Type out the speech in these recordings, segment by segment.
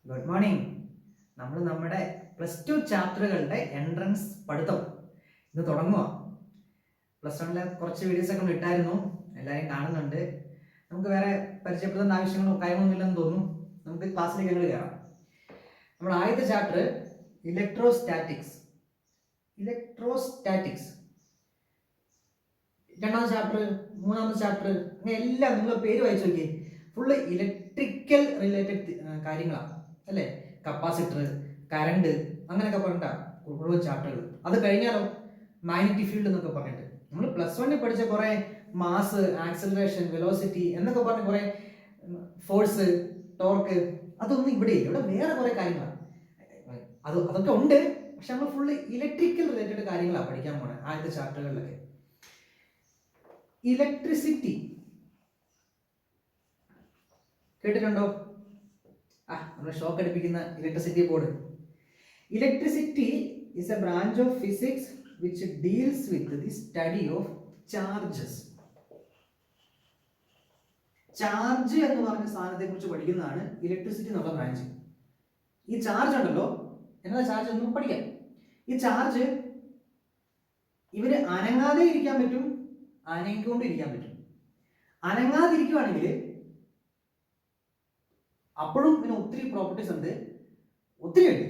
Good morning. നമ്മൾ നമ്മുടെ +2 ചാപ്റ്ററുകളുടെ entrance പഠിത്തം ഇന്ന് തുടങ്ങുക. +1 കുറച്ച് വീഡിയോസൊക്കെ നമ്മൾ ഇട്ടായിരുന്നു, എല്ലാവരും കാണുന്നുണ്ട്. നമുക്ക് വേറെ പരിചയപ്പെടുത്തേണ്ട ആവശ്യങ്ങളോ കാര്യങ്ങളൊന്നും ഇല്ലെന്ന് തോന്നുന്നു. നമുക്ക് ക്ലാസ്സിലേക്ക് ഞങ്ങൾ കയറാം. നമ്മൾ ആദ്യത്തെ ചാപ്റ്റർ ഇലക്ട്രോസ്റ്റാറ്റിക്സ്. രണ്ടാമത്തെ ചാപ്റ്റർ, മൂന്നാമത്തെ ചാപ്റ്റർ, അങ്ങനെ എല്ലാം നിങ്ങൾ പേര് വായിച്ചു നോക്കിയേ, ഫുള്ള് ഇലക്ട്രിക്കൽ റിലേറ്റഡ് കാര്യങ്ങളാണ് അല്ലേ. കപ്പാസിറ്റർ, കറണ്ട്, അങ്ങനെയൊക്കെ പറഞ്ഞിട്ട മുഴുവൻ ചാപ്റ്ററുകൾ. അത് കഴിഞ്ഞാലോ മാഗ്നറ്റിക് ഫീൽഡ് എന്നൊക്കെ പറഞ്ഞിട്ട് നമ്മൾ +1 പഠിച്ച കുറെ മാസ്, ആക്സലറേഷൻ, വെലോസിറ്റി എന്നൊക്കെ പറഞ്ഞ കുറെ ഫോഴ്സ്, ടോർക്ക്, അതൊന്നും ഇവിടെ വേറെ കുറെ കാര്യങ്ങളാണ്. അതൊക്കെ ഉണ്ട്, പക്ഷെ നമ്മൾ ഫുള്ള് ഇലക്ട്രിക്കൽ റിലേറ്റഡ് കാര്യങ്ങളാണ് പഠിക്കാൻ പോണേ ആദ്യത്തെ ചാപ്റ്ററുകളിലൊക്കെ. ഇലക്ട്രിസിറ്റി കേട്ടിട്ടുണ്ടോ? നമ്മൾ ഷോക്ക് അടിപ്പിക്കുന്ന electricity board. Electricity is a branch of physics which deals with the study of charges. Charge എന്ന് പറഞ്ഞ സാധനത്തെ കുറിച്ച് പഠിക്കുന്നതാണ് ഇലക്ട്രിസിറ്റി എന്നുള്ള ബ്രാഞ്ച്. ഈ ചാർജ് ഉണ്ടല്ലോ, എന്താ ചാർജ് എന്നും പഠിക്കാം. ഈ ചാർജ് ഇവര് അനങ്ങാതെ ഇരിക്കാൻ പറ്റും, അനങ്ങിക്കൊണ്ടിരിക്കാൻ പറ്റും. അനങ്ങാതിരിക്കുവാണെങ്കിൽ അപ്പോഴും പിന്നെ ഒത്തിരി പ്രോപ്പർട്ടീസ് ഉണ്ട്, ഒത്തിരി ഉണ്ട്.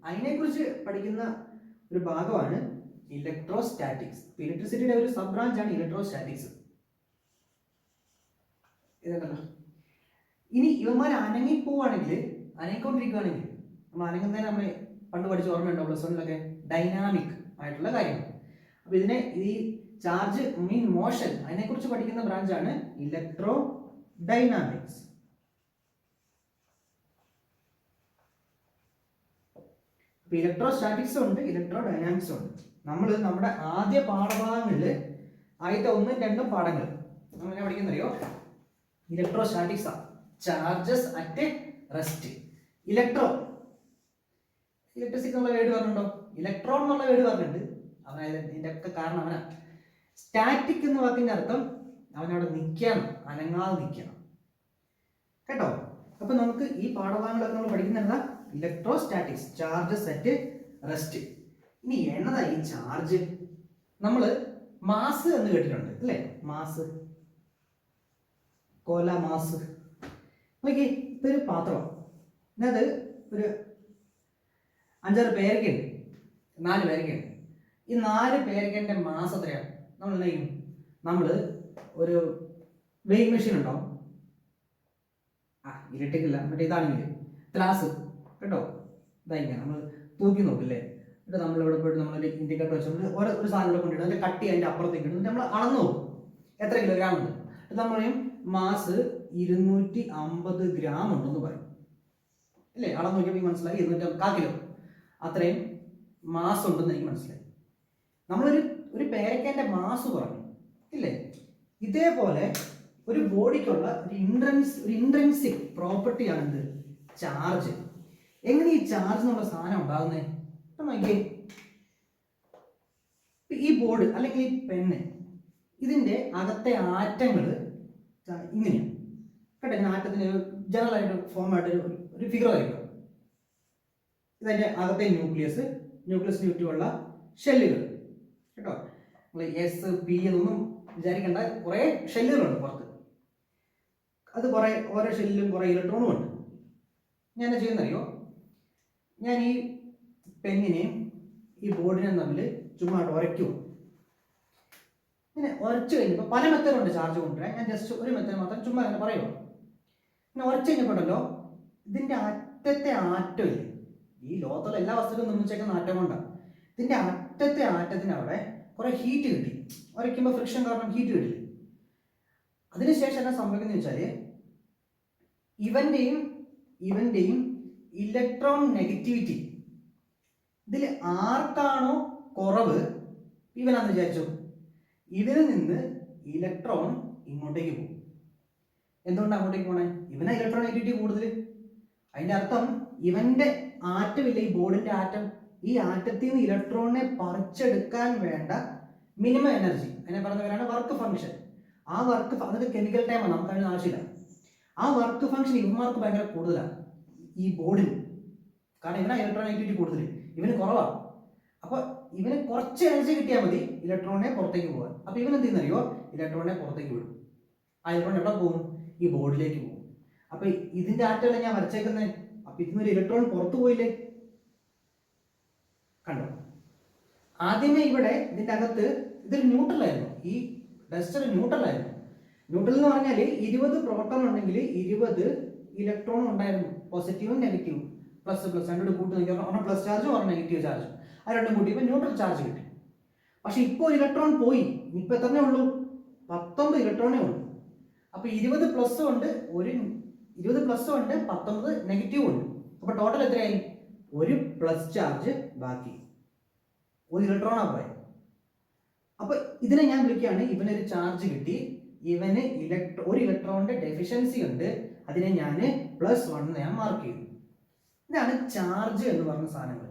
അതിനെക്കുറിച്ച് പഠിക്കുന്ന ഒരു ഭാഗമാണ് ഇലക്ട്രോസ്റ്റാറ്റിക്സ്. ഇലക്ട്രിസിറ്റിയുടെ ഒരു സബ് ബ്രാഞ്ചാണ് ഇലക്ട്രോസ്റ്റാറ്റിക്സ്. ഇതല്ലോ. ഇനി ഇവന്മാർ അനങ്ങിപ്പോവാണെങ്കിൽ, അനങ്ങിക്കൊണ്ടിരിക്കുകയാണെങ്കിൽ, നമ്മൾ അനങ്ങുന്നതിന് നമ്മൾ പണ്ട് പഠിച്ച ഓർമ്മയുണ്ടോ +1 ഡൈനാമിക് ആയിട്ടുള്ള കാര്യങ്ങൾ. അപ്പൊ ഇതിനെ ഈ ചാർജ് മീൻ മോഷൻ, അതിനെക്കുറിച്ച് പഠിക്കുന്ന ബ്രാഞ്ചാണ് ഇലക്ട്രോ ഡൈനാമിക്സ്. ഇലക്ട്രോസ്റ്റാറ്റിക്സും ഉണ്ട്, ഇലക്ട്രോ ഡൈനാമിക്സും ഉണ്ട്. നമ്മൾ നമ്മുടെ ആദ്യ പാഠഭാഗങ്ങളിൽ ആദ്യത്തെ 1, 2 പാഠങ്ങൾ നമ്മൾ എങ്ങനെ പഠിക്കുന്നറിയോ? ഇലക്ട്രോസ്റ്റാറ്റിക്സ് ആണ്. Charges at rest. ഇലക്ട്രിസിറ്റി എന്നുള്ള വേർഡ് പറഞ്ഞിട്ടുണ്ടോ? ഇലക്ട്രോൺ എന്നുള്ള വേർഡ് പറഞ്ഞിട്ടുണ്ട്. അവനായത് ഇതിന്റെ ഒക്കെ കാരണം അവനാ. സ്റ്റാറ്റിക് എന്ന വാക്കിന്റെ അർത്ഥം അവനവിടെ നിൽക്കണം, അനങ്ങാതെ നിൽക്കണം കേട്ടോ. അപ്പൊ നമുക്ക് ഈ പാഠഭാഗങ്ങളൊക്കെ നമ്മൾ പഠിക്കുന്നുണ്ടാ ഇലക്ട്രോസ്റ്റാറ്റിക്സ്, ചാർജസ് അറ്റ് റെസ്റ്റ്. ഇനി എന്നതാ ഈ ചാർജ്? നമ്മൾ മാസ് എന്ന് കേട്ടിട്ടുണ്ട് അല്ലേ? മാസ്, കോല മാസ്. നോക്കി, ഇതൊരു പാത്രം, അത് ഒരു 5-6 പേരക്കയുണ്ട്, 4 പേരക്കയുണ്ട്. ഈ 4 പേരക്കന്റെ മാസ് എത്രയാണ്? നമ്മൾ എന്ത് ചെയ്യും? നമ്മൾ ഒരു വെയിങ് മെഷീൻ ഉണ്ടാവും, ഇലക്ട്രിക് അല്ല, മറ്റേ ഇതാണെങ്കിൽ ത്രാസ് കേട്ടോ. ഇതായിരിക്കാം, നമ്മൾ തൂക്കി നോക്കില്ലേ. എന്നിട്ട് നമ്മളിവിടെ പോയിട്ട് നമ്മളൊരു ഇൻഡിക്കേറ്റർ വെച്ചുകൊണ്ട് ഒരു സാധനം ഇവിടെ കൊണ്ടിട്ട് അതിന്റെ കട്ടി അതിന്റെ അപ്പുറത്തേക്ക് ഇടും. നമ്മൾ അളന്നു നോക്കും എത്ര കിലോഗ്രാം ഉണ്ട്. നമ്മൾ പറയും മാസ് 250 ഗ്രാം ഉണ്ടെന്ന് പറയും അല്ലേ. അളന്ന് നോക്കിയപ്പോൾ മനസ്സിലായി 250 കിലോ, അത്രയും മാസ് ഉണ്ടെന്ന് എനിക്ക് മനസ്സിലായി. നമ്മളൊരു പേരക്കന്റെ മാസ് പറഞ്ഞു ഇല്ലേ. ഇതേപോലെ ഒരു ബോഡിക്കുള്ള ഒരു ഇൻട്രിൻസിക് പ്രോപ്പർട്ടിയാണ് എന്ത്? ചാർജ്. എങ്ങനെ ഈ ചാർജ് എന്നുള്ള സാധനം ഉണ്ടാകുന്നേ? നോക്കിയേ, ഈ ബോർഡ് അല്ലെങ്കിൽ ഈ പെണ്ണ്, ഇതിന്റെ അകത്തെ ആറ്റങ്ങൾ ഇങ്ങനെയാണ് കേട്ടോ. ഇങ്ങനെ ആറ്റത്തിന് ജനറൽ ആയിട്ട് ഫോം ആയിട്ട് ഒരു ഫിഗർ ആയിരിക്കും. ഇതിന്റെ അകത്തെ ന്യൂക്ലിയസിന് ചുറ്റുമുള്ള ഷെല്ലുകൾ കേട്ടോ. നമ്മൾ SP എന്നൊന്നും വിചാരിക്കേണ്ട, കുറെ ഷെല്ലുകളുണ്ട് പുറത്ത്. അത് കുറെ, ഓരോ ഷെല്ലിലും കുറെ ഇലക്ട്രോണും ഉണ്ട്. ഞാൻ എന്താ ചെയ്യുന്നറിയോ? ഞാൻ ഈ പെന്നിനെയും ഈ ബോർഡിനെയും തമ്മിൽ ചുമ്മാ ഉരയ്ക്കും. ഇങ്ങനെ ഉരച്ചു കഴിഞ്ഞപ്പോൾ പല മെത്തേഡുണ്ട് ചാർജ് കൊണ്ടുവരാൻ. ഞാൻ ജസ്റ്റ് ഒരു മെത്തേഡ് മാത്രം ചുമ്മാ അങ്ങനെ പറയുമോ. പിന്നെ ഉരച്ചു കഴിഞ്ഞപ്പോണ്ടല്ലോ, ഇതിന്റെ അറ്റത്തെ ആറ്റം ഇല്ലേ, ഈ ലോകത്തുള്ള എല്ലാ വസ്തുക്കളും നിർമ്മിച്ചേക്കുന്ന ആറ്റം കൊണ്ടാണ്. ഇതിന്റെ അറ്റത്തെ ആറ്റത്തിന് അവിടെ കുറെ ഹീറ്റ് കിട്ടി. ഉരയ്ക്കുമ്പോൾ ഫ്രിക്ഷൻ കാരണം ഹീറ്റ് കിട്ടി. അതിനുശേഷം എന്താ സംഭവിക്കുന്നത് വെച്ചാല്, ഇവന്റെയും ഇലക്ട്രോൺ നെഗറ്റിവിറ്റി, ഇതിൽ ആർക്കാണോ കുറവ്, ഇവനാന്ന് വിചാരിച്ചു, ഇവനിൽ നിന്ന് ഇലക്ട്രോൺ ഇങ്ങോട്ടേക്ക് പോകും. എന്തുകൊണ്ടാണ് അങ്ങോട്ടേക്ക് പോണേ? ഇവനാ ഇലക്ട്രോൺ നെഗറ്റിവിറ്റി കൂടുതൽ. അതിന്റെ അർത്ഥം ഇവന്റെ ആറ്റമില്ല, ഈ ബോർഡിന്റെ ആറ്റം, ഈ ആറ്റത്തിൽ നിന്ന് ഇലക്ട്രോണിനെ പറിച്ചെടുക്കാൻ വേണ്ട മിനിമം എനർജി, അതിനെ പറഞ്ഞ പേരാണ് വർക്ക് ഫംഗ്ഷൻ. ആ വർക്ക്, അതൊക്കെ കെമിക്കൽ ടൈമാണ്, നമുക്ക് അതിന് ആവശ്യമില്ല. ആ വർക്ക് ഫംഗ്ഷൻ ഇവന്മാർക്ക് ഭയങ്കര കൂടുതലാണ്. ഈ ബോർഡിൽ. കാരണം ഇവനാ ഇലക്ട്രോണെഗറ്റിവിറ്റി കൂടുതൽ, ഇവന് കുറവാണ്. അപ്പോൾ ഇവന് കുറച്ച് എനർജി കിട്ടിയാൽ മതി ഇലക്ട്രോണിനെ പുറത്തേക്ക് പോകാൻ. അപ്പോൾ ഇവൻ എന്ത് ചെയ്യുന്നറിയോ, ഇലക്ട്രോണിനെ പുറത്തേക്ക് വിടും. ആ ഇലക്ട്രോൺ എവിടെ പോകും, ഈ ബോർഡിലേക്ക് പോകും. അപ്പോൾ ഇതിന്റെ ആറ്റമല്ല ഞാൻ വരച്ചേക്കുന്നത്. അപ്പോൾ ഇതിന്നൊരു ഇലക്ട്രോൺ പുറത്തു പോയില്ലേ, കണ്ടോ? ആദ്യമേ ഇവിടെ ഇതിന്റെ അകത്ത് ഇതൊരു ന്യൂട്രൽ ആയിരുന്നു, ഈ ഡസ്റ്റർ ന്യൂട്രൽ ആയിരുന്നു. ന്യൂട്രൽ എന്ന് പറഞ്ഞാൽ 20 പ്രോട്ടോൺ ഉണ്ടെങ്കിൽ 20 ഇലക്ട്രോൺ ഉണ്ടായിരുന്നു, പോസിറ്റീവും നെഗറ്റീവും, പ്ലസ് പ്ലസ് രണ്ടോട് കൂട്ടി നോക്കിയാൽ ഒരെണ്ണം പ്ലസ് ചാർജും ഒരെണ്ണം നെഗറ്റീവ് ചാർജും, ആ രണ്ടും കൂട്ടി ഇപ്പം ന്യൂട്രൽ ചാർജ് കിട്ടി. പക്ഷെ ഇപ്പോൾ ഇലക്ട്രോൺ പോയി, ഇപ്പം എത്രയേ ഉള്ളൂ, 19 ഇലക്ട്രോണേ ഉള്ളൂ. അപ്പോൾ 20 പ്ലസ് ഉണ്ട്, 19 നെഗറ്റീവ് ഉണ്ട്. അപ്പോൾ ടോട്ടൽ എത്രയായി, ഒരു പ്ലസ് ചാർജ് ബാക്കി, ഒരു ഇലക്ട്രോണാ പോയി. അപ്പൊ ഇതിനെ ഞാൻ വിളിക്കുകയാണ്, ഇവനൊരു ചാർജ് കിട്ടി, ഇവന് ഒരു ഇലക്ട്രോണിന്റെ ഡെഫിഷ്യൻസി ഉണ്ട്, അതിനെ ഞാൻ +1 ഞാൻ മാർക്ക് ചെയ്തു. ഇതാണ് ചാർജ് എന്ന് പറഞ്ഞ സാധനങ്ങൾ.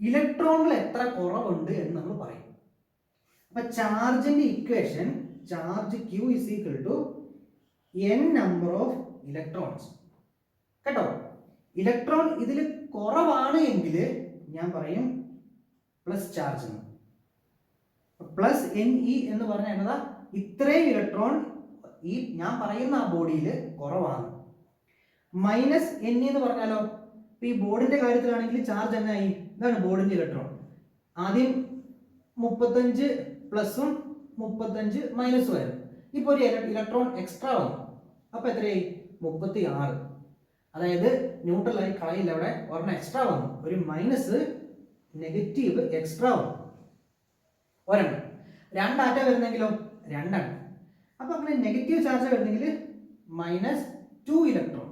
ഇലക്ട്രോണിൽ എത്ര കുറവുണ്ട് എന്ന് നമ്മൾ പറയും. അപ്പൊ ചാർജിന്റെ equation, charge Q = n number of electrons. കേട്ടോ, ഇലക്ട്രോൺ ഇതിൽ കുറവാണ് എങ്കിൽ ഞാൻ പറയും പ്ലസ് ചാർജ് എന്ന്. പ്ലസ് NE എന്ന് പറഞ്ഞാൽ എന്നതാ, ഇത്രയും ഇലക്ട്രോൺ ഈ ഞാൻ പറയുന്ന ആ ബോഡിയിൽ കുറവാണ്. മൈനസ് NE എന്ന് പറഞ്ഞാലോ, ഈ ബോർഡിന്റെ കാര്യത്തിലാണെങ്കിൽ ചാർജ് എന്നായി, ഇതാണ് ബോർഡിന്റെ ഇലക്ട്രോൺ. ആദ്യം 35 പ്ലസും 35 മൈനസും ആയിരുന്നു. ഇപ്പോൾ ഒരു ഇലക്ട്രോൺ എക്സ്ട്രാ വന്നു, അപ്പൊ എത്രയായി, 36. അതായത് ന്യൂട്രലായി കളയില്ല, അവിടെ ഒരെണ്ണം എക്സ്ട്രാ വന്നു, ഒരു മൈനസ് നെഗറ്റീവ് എക്സ്ട്രാ വന്നു ഒരെണ്ണം. രണ്ടാറ്റ വരുന്നെങ്കിലോ, രണ്ടെണ്ണം. അപ്പൊ അങ്ങനെ നെഗറ്റീവ് ചാർജ് വരുന്നെങ്കിൽ -2 ഇലക്ട്രോൺ,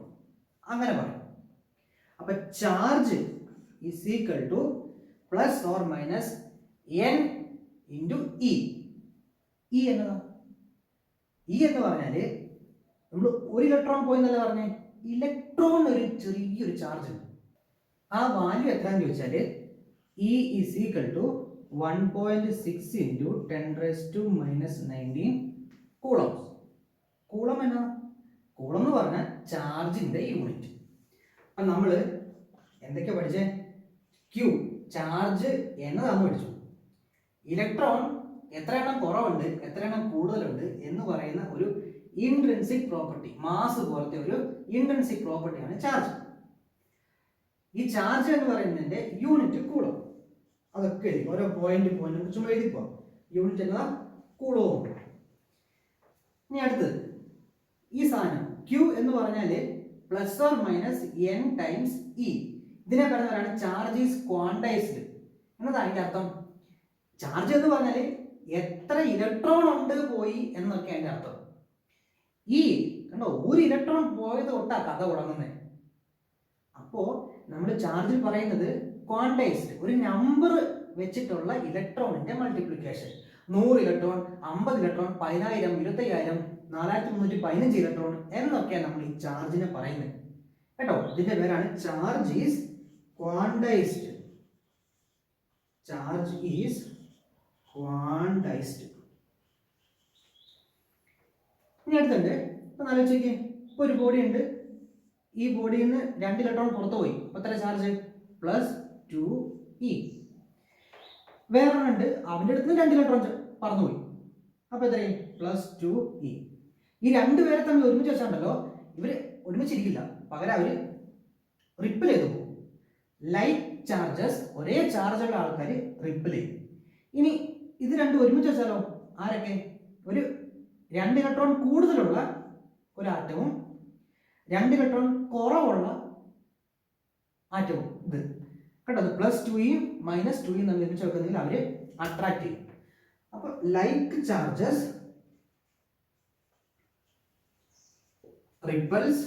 അങ്ങനെ പറയും. അപ്പൊ ചാർജ് = ± n × E. E എന്നതാ, E എന്ന് പറഞ്ഞാല് നമ്മൾ ഒരു ഇലക്ട്രോൺ പോയി എന്നല്ല പറഞ്ഞേ, ഇലക്ട്രോൺ ഒരു ചെറിയൊരു ചാർജ് ഉണ്ട്. ആ വാല്യൂ എത്രയാണെന്ന് ചോദിച്ചാല് E = 1.6 × 10⁻⁻19 കൂളംസ്. കൂളം എന്നാ, കൂളം എന്ന് പറഞ്ഞാൽ ചാർജിന്റെ യൂണിറ്റ്. അപ്പൊ നമ്മൾ എന്തൊക്കെയാ പഠിച്ചേ, Q ചാർജ് എന്നതാന്ന് പഠിച്ചു. ഇലക്ട്രോൺ എത്ര എണ്ണം കുറവുണ്ട് എത്ര എണ്ണം കൂടുതലുണ്ട് എന്ന് പറയുന്ന ഒരു ഇൻട്രിൻസിക് പ്രോപ്പർട്ടി, മാസ് പോലത്തെ ഒരു ഇൻട്രിൻസിക് പ്രോപ്പർട്ടിയാണ് ചാർജ്. ഈ ചാർജ് എന്ന് പറയുന്നതിന്റെ യൂണിറ്റ് കൂളം. അതൊക്കെ ഓരോ പോയിന്റ് ചുമ്മാ എഴുതിപ്പോ, യൂണിറ്റ് എന്നതാ കൂളവും. ഇനി അടുത്തത് ഈ സാധനം Q എന്ന് പറഞ്ഞാല് ±n ടൈംസ് E. ഇതിനെ പറയുന്നവരാണ് ചാർജ് ഈസ് ക്വാണ്ടൈസ്ഡ് എന്നതാ അതിന്റെ അർത്ഥം. ചാർജ് എന്ന് പറഞ്ഞാല് എത്ര ഇലക്ട്രോൺ ഉണ്ട് പോയി എന്നൊക്കെ അതിന്റെ അർത്ഥം. ഈ കണ്ടോ, ഒരു ഇലക്ട്രോൺ പോയത് തൊട്ടാ കഥ തുടങ്ങുന്നത്. അപ്പോ നമ്മൾ ചാർജിൽ പറയുന്നത് ക്വാണ്ടൈസ്ഡ്, ഒരു നമ്പർ വെച്ചിട്ടുള്ള ഇലക്ട്രോണിന്റെ മൾട്ടിപ്ലിക്കേഷൻ. 100 ഇലക്ട്രോൺ, 50 ഇലക്ട്രോൺ, 10,000, 25,000, 4315 ഇലക്ട്രോൺ എന്നൊക്കെയാണ് നമ്മൾ ഈ ചാർജിനെ പറയുന്നത്. കേട്ടോ, ഇതിന്റെ പേരാണ് charge is quantised. Charge is quantised. ഇനി അടുത്തുണ്ട്, ഇപ്പൊ ആലോചിക്ക്, ഇപ്പൊ ഒരു ബോഡി ഉണ്ട്, ഈ ബോഡിയിൽ നിന്ന് 2 ഇലക്ട്രോൺ പുറത്തു പോയി, അപ്പൊ എത്ര ചാർജ്, +2E. വേറൊരെണ്ണുണ്ട്, അവന്റെ അടുത്ത് 2 ഇലക്ട്രോൺ പറന്നുപോയി, അപ്പൊ എത്രയും +2E. ഈ രണ്ടുപേരെ തമ്മിൽ ഒരുമിച്ച് വെച്ചാണ്ടല്ലോ, ഇവര് ഒരുമിച്ചിരിക്കില്ല, പകരം അവര് റിപ്പിൾ ചെയ്തു പോകും. ലൈറ്റ് ചാർജസ്, ഒരേ ചാർജുള്ള ആൾക്കാർ റിപ്പിൾ ചെയ്യും. ഇനി ഇത് രണ്ടും ഒരുമിച്ച് വെച്ചാലോ, ആരൊക്കെ, ഒരു 2 ഇലക്ട്രോൺ കൂടുതലുള്ള ഒരു ആറ്റവും 2 ഇലക്ട്രോൺ കുറവുള്ള ആറ്റവും, ഇത് കേട്ടോ, +2E -2E നമ്മൾ ഒരുമിച്ച് വെക്കുന്നെങ്കിൽ അവര് അട്രാക്ട് ചെയ്യും. അപ്പൊ like charges repels,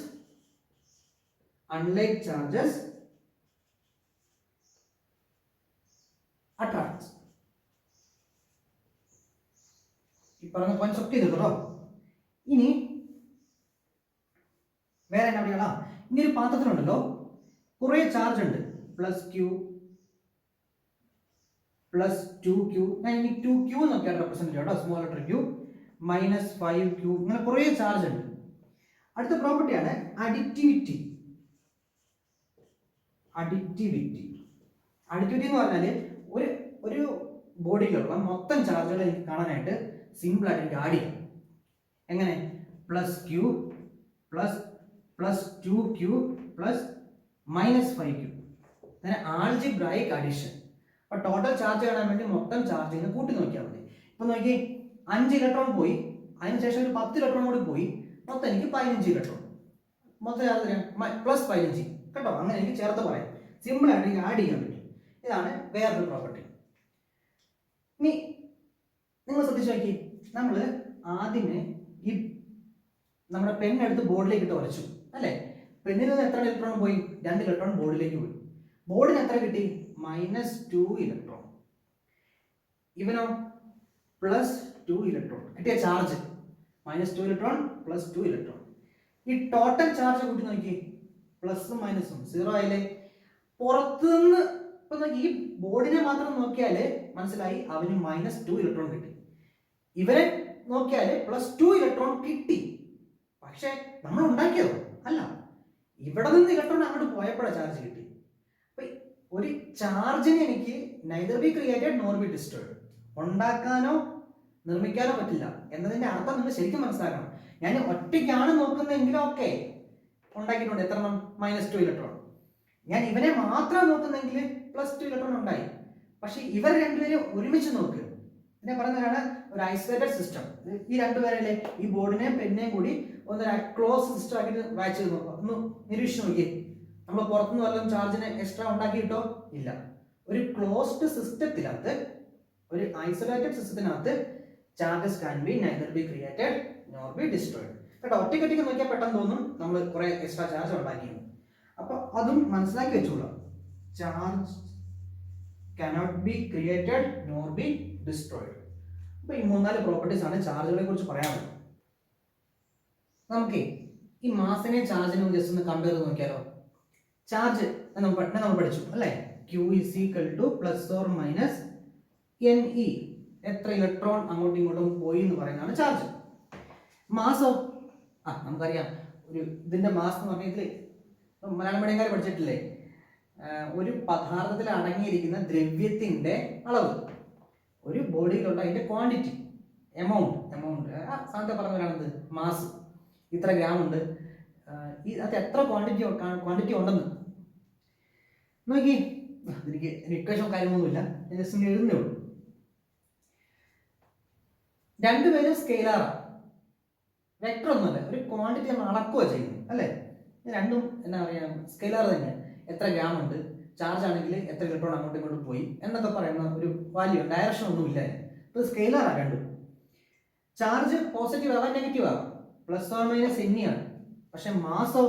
unlike charges attracts. ഈ പറഞ്ഞ പോയിന്റ്സ് ഒക്കെ ചെയ്തിട്ടോ. ഇനി വേറെ എന്നാ പറയാ, ഇനി ഒരു പാത്രത്തിലുണ്ടല്ലോ കുറെ ചാർജ് ഉണ്ട്, +Q +2Q. ഞാൻ ഇനി 2Q എന്നൊക്കെയാണ് റെപ്രസെന്റ് ചെയ്യാം കേട്ടോ, സ്മോൾ ലെറ്റർ Q, -5Q, ഇങ്ങനെ കുറേ ചാർജ് ഉണ്ട്. അടുത്ത പ്രോപ്പർട്ടിയാണ് അഡിറ്റിവിറ്റി. അഡിറ്റിവിറ്റി. അഡിറ്റിവിറ്റി എന്ന് പറഞ്ഞാൽ ഒരു ഒരു ബോഡിയിലുള്ള മൊത്തം ചാർജുകൾ എനിക്ക് കാണാനായിട്ട് സിമ്പിൾ ആയിട്ട് എനിക്ക് ആഡ് ചെയ്യാം. എങ്ങനെ? Plus Q plus 2q plus -5q. അങ്ങനെ ആൾജിബ്രായിക് അഡിഷൻ. അപ്പൊ ടോട്ടൽ ചാർജ് കാണാൻ വേണ്ടി മൊത്തം ചാർജിന് കൂട്ടി നോക്കിയാൽ മതി. ഇപ്പൊ നോക്കി 5 ഇലക്ട്രോൺ പോയി, അതിനുശേഷം ഒരു 10 ഇലക്ട്രോൺ കൂടി പോയി, മൊത്തം എനിക്ക് 15 ഇലക്ട്രോൺ. മൊത്തം ചാർജ് പ്ലസ് 15 കേട്ടോ. അങ്ങനെ എനിക്ക് ചേർത്ത് പറയാം. സിമ്പിൾ ആയിട്ട് എനിക്ക് ആഡ് ചെയ്യാൻ പറ്റും. ഇതാണ് വേറൊരു പ്രോപ്പർട്ടി. ഇനി നിങ്ങൾ ശ്രദ്ധിച്ചു നോക്കി, നമ്മൾ ആദ്യമേ ഈ നമ്മുടെ പെണ്ണെടുത്ത് ബോർഡിലേക്ക് ഇട്ട് വരച്ചു അല്ലേ? പെണ്ണിൽ നിന്ന് എത്ര ഇലക്ട്രോൺ പോയി? 2 ഇലക്ട്രോൺ ബോർഡിലേക്ക് പോയി. ബോർഡിന് എത്ര കിട്ടി? -2 ഇലക്ട്രോൺ. ഇവനോ +2 ഇലക്ട്രോൺ. കിട്ടിയ ചാർജ് -2 ഇലക്ട്രോൺ +2 ഇലക്ട്രോൺ. ഈ ടോട്ടൽ ചാർജ് കൂട്ടി നോക്കി, പ്ലസും മൈനസും 0 ആയില്ലേ? പുറത്തുനിന്ന് ഇപ്പൊ ഈ ബോർഡിനെ മാത്രം നോക്കിയാൽ മനസ്സിലായി അവന് -2 ഇലക്ട്രോൺ കിട്ടി. ഇവരെ നോക്കിയാൽ +2 ഇലക്ട്രോൺ കിട്ടി. പക്ഷെ നമ്മൾ ഉണ്ടാക്കിയതോ അല്ല, ഇവിടെ നിന്ന് ഇലക്ട്രോൺ അങ്ങോട്ട് പോയപ്പോഴാണ് ചാർജ് കിട്ടി. അപ്പൊ ഒരു ചാർജിന് എനിക്ക് neither be created nor be destroyed, ഉണ്ടാക്കാനോ നിർമ്മിക്കാനോ പറ്റില്ല എന്നതിന്റെ അർത്ഥം നിങ്ങൾ ശരിക്കും മനസ്സിലാക്കണം. ഞാൻ ഒറ്റയ്ക്കാണ് നോക്കുന്നതെങ്കിലും ഓക്കെ ഉണ്ടാക്കിയിട്ടുണ്ട്. എത്ര എണ്ണം? -2 ഇലക്ട്രോൺ. ഞാൻ ഇവനെ മാത്രം നോക്കുന്നെങ്കിൽ +2 ഇലക്ട്രോൺ ഉണ്ടായി. പക്ഷെ ഇവർ രണ്ടുപേരും ഒരുമിച്ച് നോക്ക്, ഇതിനെ പറയുന്നതാണ് ഒരു ഐസൊലേറ്റഡ് സിസ്റ്റം. ഈ രണ്ടുപേരല്ലേ ഈ ബോർഡിനെയും പെണ്ണിനെയും കൂടി ഒന്ന് ക്ലോസ് സിസ്റ്റം ആക്കിയിട്ട് വാച്ച് ചെയ്ത് നോക്കുക. ഒന്ന് നിരീക്ഷിച്ച് നോക്കിയേ. നമ്മൾ പുറത്തുനിന്ന് വല്ലതും ചാർജിന് എക്സ്ട്രാ ഉണ്ടാക്കിയിട്ടോ? ഇല്ല. ഒരു ക്ലോസ്ഡ് സിസ്റ്റത്തിനകത്ത്, ഒരു ഐസൊലേറ്റഡ് സിസ്റ്റത്തിനകത്ത് charges can be neither be created nor be destroyed. കേട്ടോ, ഒറ്റയ്ക്കൊറ്റയ്ക്ക് നോക്കിയാൽ പെട്ടെന്ന് തോന്നും നമ്മൾ കുറെ എക്സ്ട്രാ ചാർജ് ഉണ്ടാക്കിയെന്ന്. അപ്പൊ അതും മനസ്സിലാക്കി വെച്ചോളാം. Charge cannot be created nor be destroyed. അപ്പൊ ഈ 3-4 പ്രോപ്പർട്ടീസ് ആണ് ചാർജുകളെ കുറിച്ച് പറയാനുള്ളത്. നമുക്ക് ഈ മാസിനെ ചാർജിനും ജസ്റ്റ് ഒന്ന് കമ്പയർ ചെയ്ത് നോക്കിയാലോ? ചാർജ് നമ്മൾ പഠിച്ചു അല്ലേ? Q ± NE. എത്ര ഇലക്ട്രോൺ അങ്ങോട്ടും ഇങ്ങോട്ടും പോയി എന്ന് പറയുന്നതാണ് ചാർജ്. മാസോ നമുക്കറിയാം. ഒരു ഇതിന്റെ മാസ് എന്ന് പറഞ്ഞാൽ ഇതിൽ മലയാളം മീഡിയംകാർ പഠിച്ചിട്ടില്ലേ? ഒരു പദാർത്ഥത്തിൽ അടങ്ങിയിരിക്കുന്ന ദ്രവ്യത്തിന്റെ അളവ്, ഒരു ബോഡിയിലുള്ള അതിന്റെ ക്വാണ്ടിറ്റി, എമൗണ്ട് സാധനത്തെ പറഞ്ഞവരാണത് മാസ്. ഇത്ര ഗ്രാം ഉണ്ട്, അത് എത്ര ക്വാണ്ടിറ്റി ഉണ്ടെന്ന് നോക്കി. എനിക്ക് ഇക്വേഷൻ കാര്യമൊന്നുമില്ല, ജസ്റ്റ് എഴുതുന്നേ ഉള്ളൂ. രണ്ടുപേരും സ്കെയിലാറാണ്, വെക്ടർ ഒന്നുമല്ല. ഒരു ക്വാണ്ടിറ്റി നമ്മൾ അളക്കുക ചെയ്യുന്നു അല്ലേ? രണ്ടും എന്താ പറയുക, സ്കെയിലാർ തന്നെ. എത്ര ഗ്രാം ഉണ്ട്, ചാർജ് ആണെങ്കിൽ എത്ര ഇലക്ട്രോൺ അങ്ങോട്ടും ഇങ്ങോട്ടും പോയി എന്നൊക്കെ പറയുന്ന ഒരു വാല്യൂ, ഡയറക്ഷൻ ഒന്നും ഇല്ല. ഇപ്പൊ സ്കെയിലാറാണ് രണ്ടും. ചാർജ് പോസിറ്റീവ് ആവാം നെഗറ്റീവ് ആവാം, ± NE ആണ്. പക്ഷെ മാസോ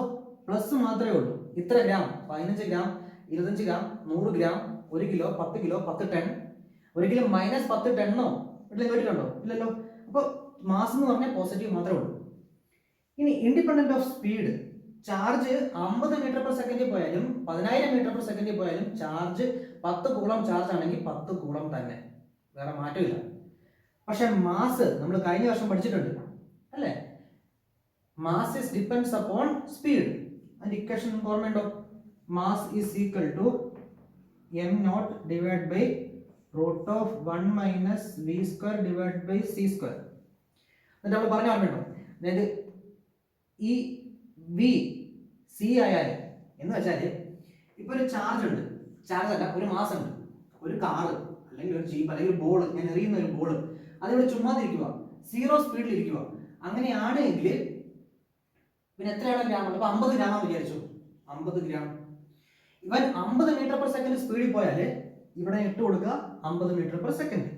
പ്ലസ് മാത്രമേ ഉള്ളൂ. ഇത്ര gram, 15 gram, 25 gram, 100 gram, 1 kilo, 10 kilo, 10 ton. ഒരിക്കലും -10 ടണ്ണോ വീട്ടിൽ കേട്ടിട്ടുണ്ടോ? ഇല്ലല്ലോ. അപ്പൊ മാസ് എന്ന് പറഞ്ഞാൽ പോസിറ്റീവ് മാത്രമേ ഉള്ളൂ. ഇനി ഇൻഡിപെൻഡന്റ് ഓഫ് സ്പീഡ്, ചാർജ് 50 മീറ്റർ/സെക്കൻഡിൽ പോയാലും 10,000 മീറ്റർ/സെക്കൻഡിൽ പോയാലും ചാർജ് 10 കൂളം ചാർജ് ആണെങ്കിൽ 10 കൂളം തന്നെ, വേറെ മാറ്റമില്ല. പക്ഷെ മാസ് നമ്മൾ കഴിഞ്ഞ വർഷം പഠിച്ചിട്ടുണ്ട് അല്ലേ? Mass is depends upon speed. അതിന്റെ ഇക്വേഷൻ ഓർമ്മയുണ്ടോ? Mass is equal to m0 divide by √1 - v² divide by c². എന്നിട്ട് നമ്മൾ പറഞ്ഞ ഓർമ്മയുണ്ടോ? അതായത് ഈ വി സി ആയാൽ എന്ന് വെച്ചാൽ ഇപ്പൊ ഒരു ചാർജ് ഉണ്ട്, ചാർജ് അല്ല, ഒരു മാസ് ഉണ്ട്. ഒരു കാറ് അല്ലെങ്കിൽ ഒരു ജീപ്പ് അല്ലെങ്കിൽ ഒരു ബോൾ, ഞാൻ എറിയുന്ന ഒരു ബോൾ, അതിവിടെ ചുമ്മാതിരിക്കുക, 0 സ്പീഡിൽ ഇരിക്കുക. അങ്ങനെയാണെങ്കിൽ പിന്നെ എത്രയാണ് ഗ്രാം? അപ്പൊ 50 ഗ്രാം വിചാരിച്ചു. 50 ഗ്രാം. ഇവൻ 50 മീറ്റർ/സെക്കൻഡ് സ്പീഡിൽ പോയാൽ ഇവിടെ ഇട്ട് കൊടുക്കുക 50 മീറ്റർ/സെക്കൻഡ്.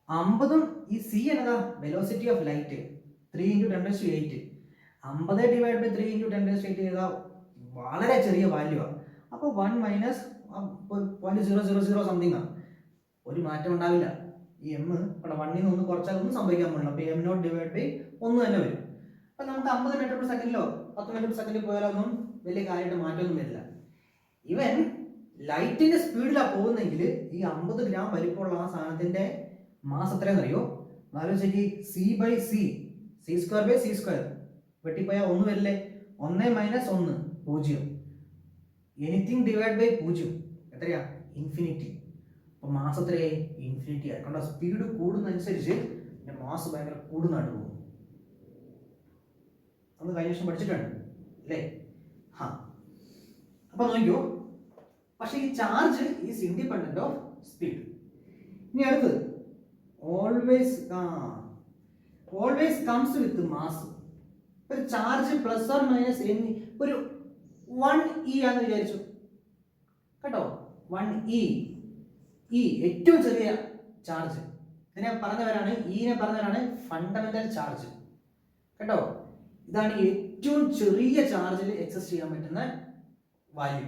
50ഉം ഈ സി എന്നതാ velocity of light, 3 × 10⁸. 50 divide by 3 × 10⁸ ചെയ്താൽ വളരെ ചെറിയ വാല്യൂ ആണ്. അപ്പോൾ 1 - 0.000 സംതിങ് ആണ്. ഒരു മാറ്റം ഉണ്ടാവില്ല. ഈ എം ഇവിടെ 1ൽ നിന്ന് 1 കുറച്ചാൽ ഒന്നും സംഭവിക്കാൻ പോകില്ല. അപ്പോൾ m0 ഡിവൈഡ് ബൈ 1 തന്നെ വരും. അപ്പം നമുക്ക് 50 മീറ്റർ/സെക്കൻഡിലോ 10 മീറ്റർ/സെക്കൻഡിൽ പോയാലൊന്നും വലിയ കാര്യമായിട്ട് മാറ്റമൊന്നും വരില്ല. ഇവൻ ലൈറ്റിന്റെ സ്പീഡിലാണ് പോകുന്നെങ്കിൽ ഈ 50 ഗ്രാം വലിപ്പമുള്ള ആ സാധനത്തിന്റെ മാസ് എത്രയാണെന്ന് അറിയോ? ആലോചിക്ക്, c/c, c²/c². വെട്ടിപ്പോയാൽ 1 വരില്ലേ? 1 - 1 0. എനിത്തിങ് ഡിവൈഡ് ബൈ 0 എത്രയാ? ഇൻഫിനിറ്റി. അപ്പോൾ മാസ് എത്രയായി? ഇൻഫിനിറ്റി ആയി. കണ്ടോ, സ്പീഡ് കൂടുന്നതനുസരിച്ച് മാസ് ഭയങ്കര കൂടുന്നതായിട്ട് പോകും. നമ്മൾ കഴിഞ്ഞ വർഷം പഠിച്ചിട്ടുണ്ട് അല്ലേ? അപ്പൊ നോക്കിയോ, പക്ഷെ ഈ charge is independent of speed. ഇനി അടുത്തത് ഓൾവേസ് കംസ് വിത്ത് മാസ്. ഒരു ചാർജ് പ്ലസ് ഓർ മൈനസ് ഒരു 1e ആണെന്ന് വിചാരിച്ചു കേട്ടോ. 1e, ഏറ്റവും ചെറിയ ചാർജ്. ഇതിനെ പറഞ്ഞവരാണ്, പറഞ്ഞവരാണ് ഫണ്ടമെന്റൽ ചാർജ് കേട്ടോ. ഇതാണ് ഏറ്റവും ചെറിയ ചാർജിൽ എക്സിസ്റ്റ് ചെയ്യാൻ പറ്റുന്ന വാല്യൂ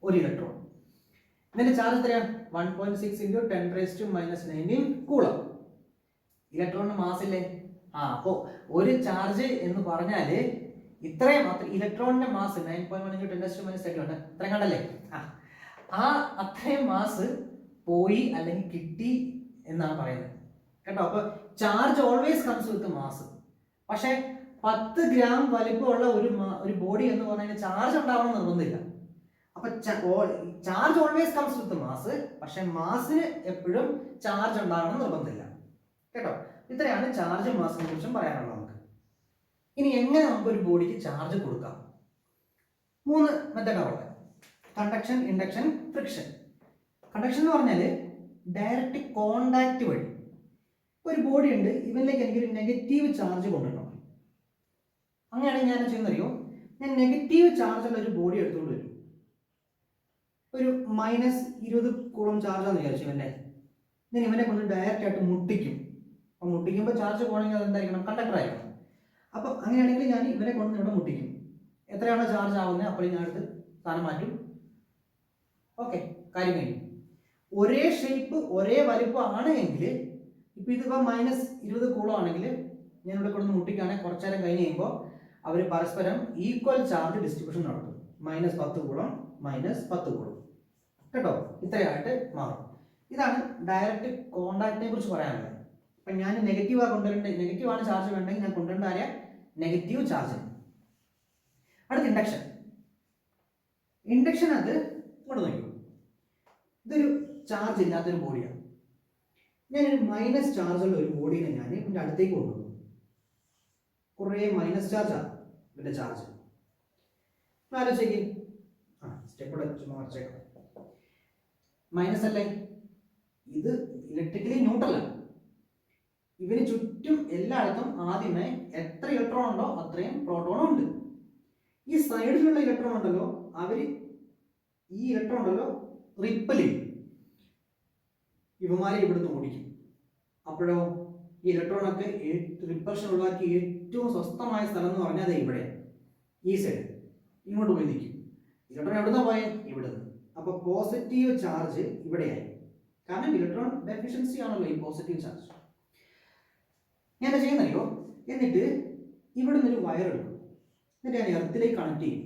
ഒരു ഇലക്ട്രോൺ. ഇതിന്റെ ചാർജ് എത്രയാണ്? 1.6 × 10⁻⁻⁹ കൂളം. ഇലക്ട്രോണിന് മാസ് ഇല്ലേ? അപ്പോ ഒരു ചാർജ് എന്ന് പറഞ്ഞാല് ഇത്രയും മാത്രം. ഇലക്ട്രോണിന്റെ മാസ് 9.1 × 10⁻⁻² ഉണ്ട്. ഇത്രയും കണ്ടല്ലേ? അത്രയും മാസ് പോയി അല്ലെങ്കിൽ കിട്ടി എന്നാണ് പറയുന്നത് കേട്ടോ. അപ്പൊ charge always comes with mass. പക്ഷെ 10 ഗ്രാം വലിപ്പമുള്ള ഒരു ബോഡി എന്ന് പറഞ്ഞാൽ ചാർജ് ഉണ്ടാവണം നിർബന്ധമില്ല. അപ്പൊ charge always comes with mass, പക്ഷെ മാസിന് എപ്പോഴും ചാർജ് ഉണ്ടാകണം നിർബന്ധമില്ല കേട്ടോ. ഇത്രയാണ് ചാർജ് മാസിനെ കുറിച്ചും പറയാനുള്ളത് നമുക്ക്. ഇനി എങ്ങനെ നമുക്ക് ഒരു ബോഡിക്ക് ചാർജ് കൊടുക്കാം? 3 മെത്തേഡാണ് ഉള്ളത്: കണ്ടക്ഷൻ, ഇൻഡക്ഷൻ, ഫ്രിക്ഷൻ. കണ്ടക്ഷൻ എന്ന് പറഞ്ഞാല് ഡയറക്റ്റ് കോണ്ടാക്ട് വഴി. ഒരു ബോഡി ഉണ്ട്, ഇവനിലേക്ക് എനിക്കൊരു നെഗറ്റീവ് ചാർജ് കൊണ്ടുവരണം. അങ്ങനെയാണെങ്കിൽ ഞാൻ ചെയ്യുന്നറിയോ, ഞാൻ നെഗറ്റീവ് ചാർജ് ഉള്ള ഒരു ബോഡി എടുത്തുകൊണ്ട് വരും. ഒരു -20 കൂളം ചാർജാന്ന് വിചാരിച്ചു അല്ലേ. ഞാൻ ഇവനെ കൊണ്ട് ഡയറക്റ്റ് ആയിട്ട് മുട്ടിക്കും. അപ്പം മുട്ടിക്കുമ്പോൾ ചാർജ് പോകണമെങ്കിൽ അത് എന്തായിരിക്കണം? കണ്ടക്ടർ ആയിരിക്കണം. അപ്പം അങ്ങനെയാണെങ്കിൽ ഞാൻ ഇവനെ കൊണ്ട് ഇവിടെ മുട്ടിക്കും. എത്രയാണോ ചാർജ് ആവുന്നത് അപ്പോൾ ഞാൻ എടുത്ത് സ്ഥാനം മാറ്റും. ഓക്കെ, കാര്യം കഴിഞ്ഞു. ഒരേ ഷേപ്പ് ഒരേ വലിപ്പം ആണ് എങ്കിൽ, ഇപ്പം ഇതിപ്പോൾ -20 കൂളം ആണെങ്കിൽ ഞാൻ ഇവിടെ കൊണ്ട് മുട്ടിക്കുകയാണെങ്കിൽ കുറച്ചു നേരം കഴിഞ്ഞ് കഴിയുമ്പോൾ അവർ പരസ്പരം ഈക്വൽ ചാർജ് ഡിസ്ട്രിബ്യൂഷൻ നടത്തും. -10 കൂളം -10 കൂളം കേട്ടോ. ഇത്രയായിട്ട് മാറും. ഇതാണ് ഡയറക്റ്റ് കോണ്ടാക്റ്റിനെ കുറിച്ച് പറയാനുള്ളത്. അപ്പം ഞാൻ നെഗറ്റീവാണ് കൊണ്ടുവരേണ്ടത്, നെഗറ്റീവാണ് ചാർജ് വേണ്ടെങ്കിൽ ഞാൻ കൊണ്ടുവരേണ്ട ആരെയാ? Negative charge. അടുത്ത ഇൻഡക്ഷൻ. ഇൻഡക്ഷൻ അത് ഇങ്ങോട്ട് നോക്കൂ. ഇതൊരു ചാർജ് ഇല്ലാത്തൊരു ബോഡിയാണ്. ഞാനൊരു മൈനസ് ചാർജുള്ള ഒരു ബോഡീനെ ഞാൻ ഇതിൻ്റെ അടുത്തേക്ക് കൊണ്ടുവന്നു. കുറേ മൈനസ് ചാർജാണ് ഇതിൻ്റെ ചാർജ്. ആലോചിക്കേ, സ്റ്റെപ്പോടെ ചുമ്മാ വരച്ചേക്കാം. മൈനസ് അല്ലേ, ഇത് ഇലക്ട്രിക്കലി ന്യൂട്രലാണ്. ഇവന് ചുറ്റും എല്ലായിടത്തും ആദ്യമേ എത്ര ഇലക്ട്രോൺ ഉണ്ടോ അത്രയും പ്രോട്ടോണും ഉണ്ട്. ഈ സൈഡിലുള്ള ഇലക്ട്രോൺ ഉണ്ടല്ലോ, അവര് ഈ ഇലക്ട്രോൺ ഉണ്ടല്ലോ റിപ്പൽ ചെയ്യും, ഇവന്മാരെ ഇവിടുന്ന് ഓടിക്കും. അപ്പോഴോ ഈ ഇലക്ട്രോണൊക്കെ റിപ്പൽഷൻ ഒഴിവാക്കി ഏറ്റവും സ്വസ്ഥമായ സ്ഥലം എന്ന് പറഞ്ഞാൽ അത് ഇവിടെ, ഈ സൈഡ് ഇങ്ങോട്ട് പോയി നിൽക്കും. ഇലക്ട്രോൺ എവിടുന്ന പോയേ? ഇവിടുന്ന്. അപ്പൊ പോസിറ്റീവ് ചാർജ് ഇവിടെയായി, കാരണം ഇലക്ട്രോൺ ഡെഫിഷ്യൻസി ആണല്ലോ ഈ പോസിറ്റീവ് ചാർജ്. ഞാൻ എന്താ ചെയ്യുന്നറിയോ, എന്നിട്ട് ഇവിടുന്ന് ഒരു വയർ എടുക്കും, എന്നിട്ട് ഞാൻ എർത്തിലേക്ക് കണക്ട് ചെയ്യും.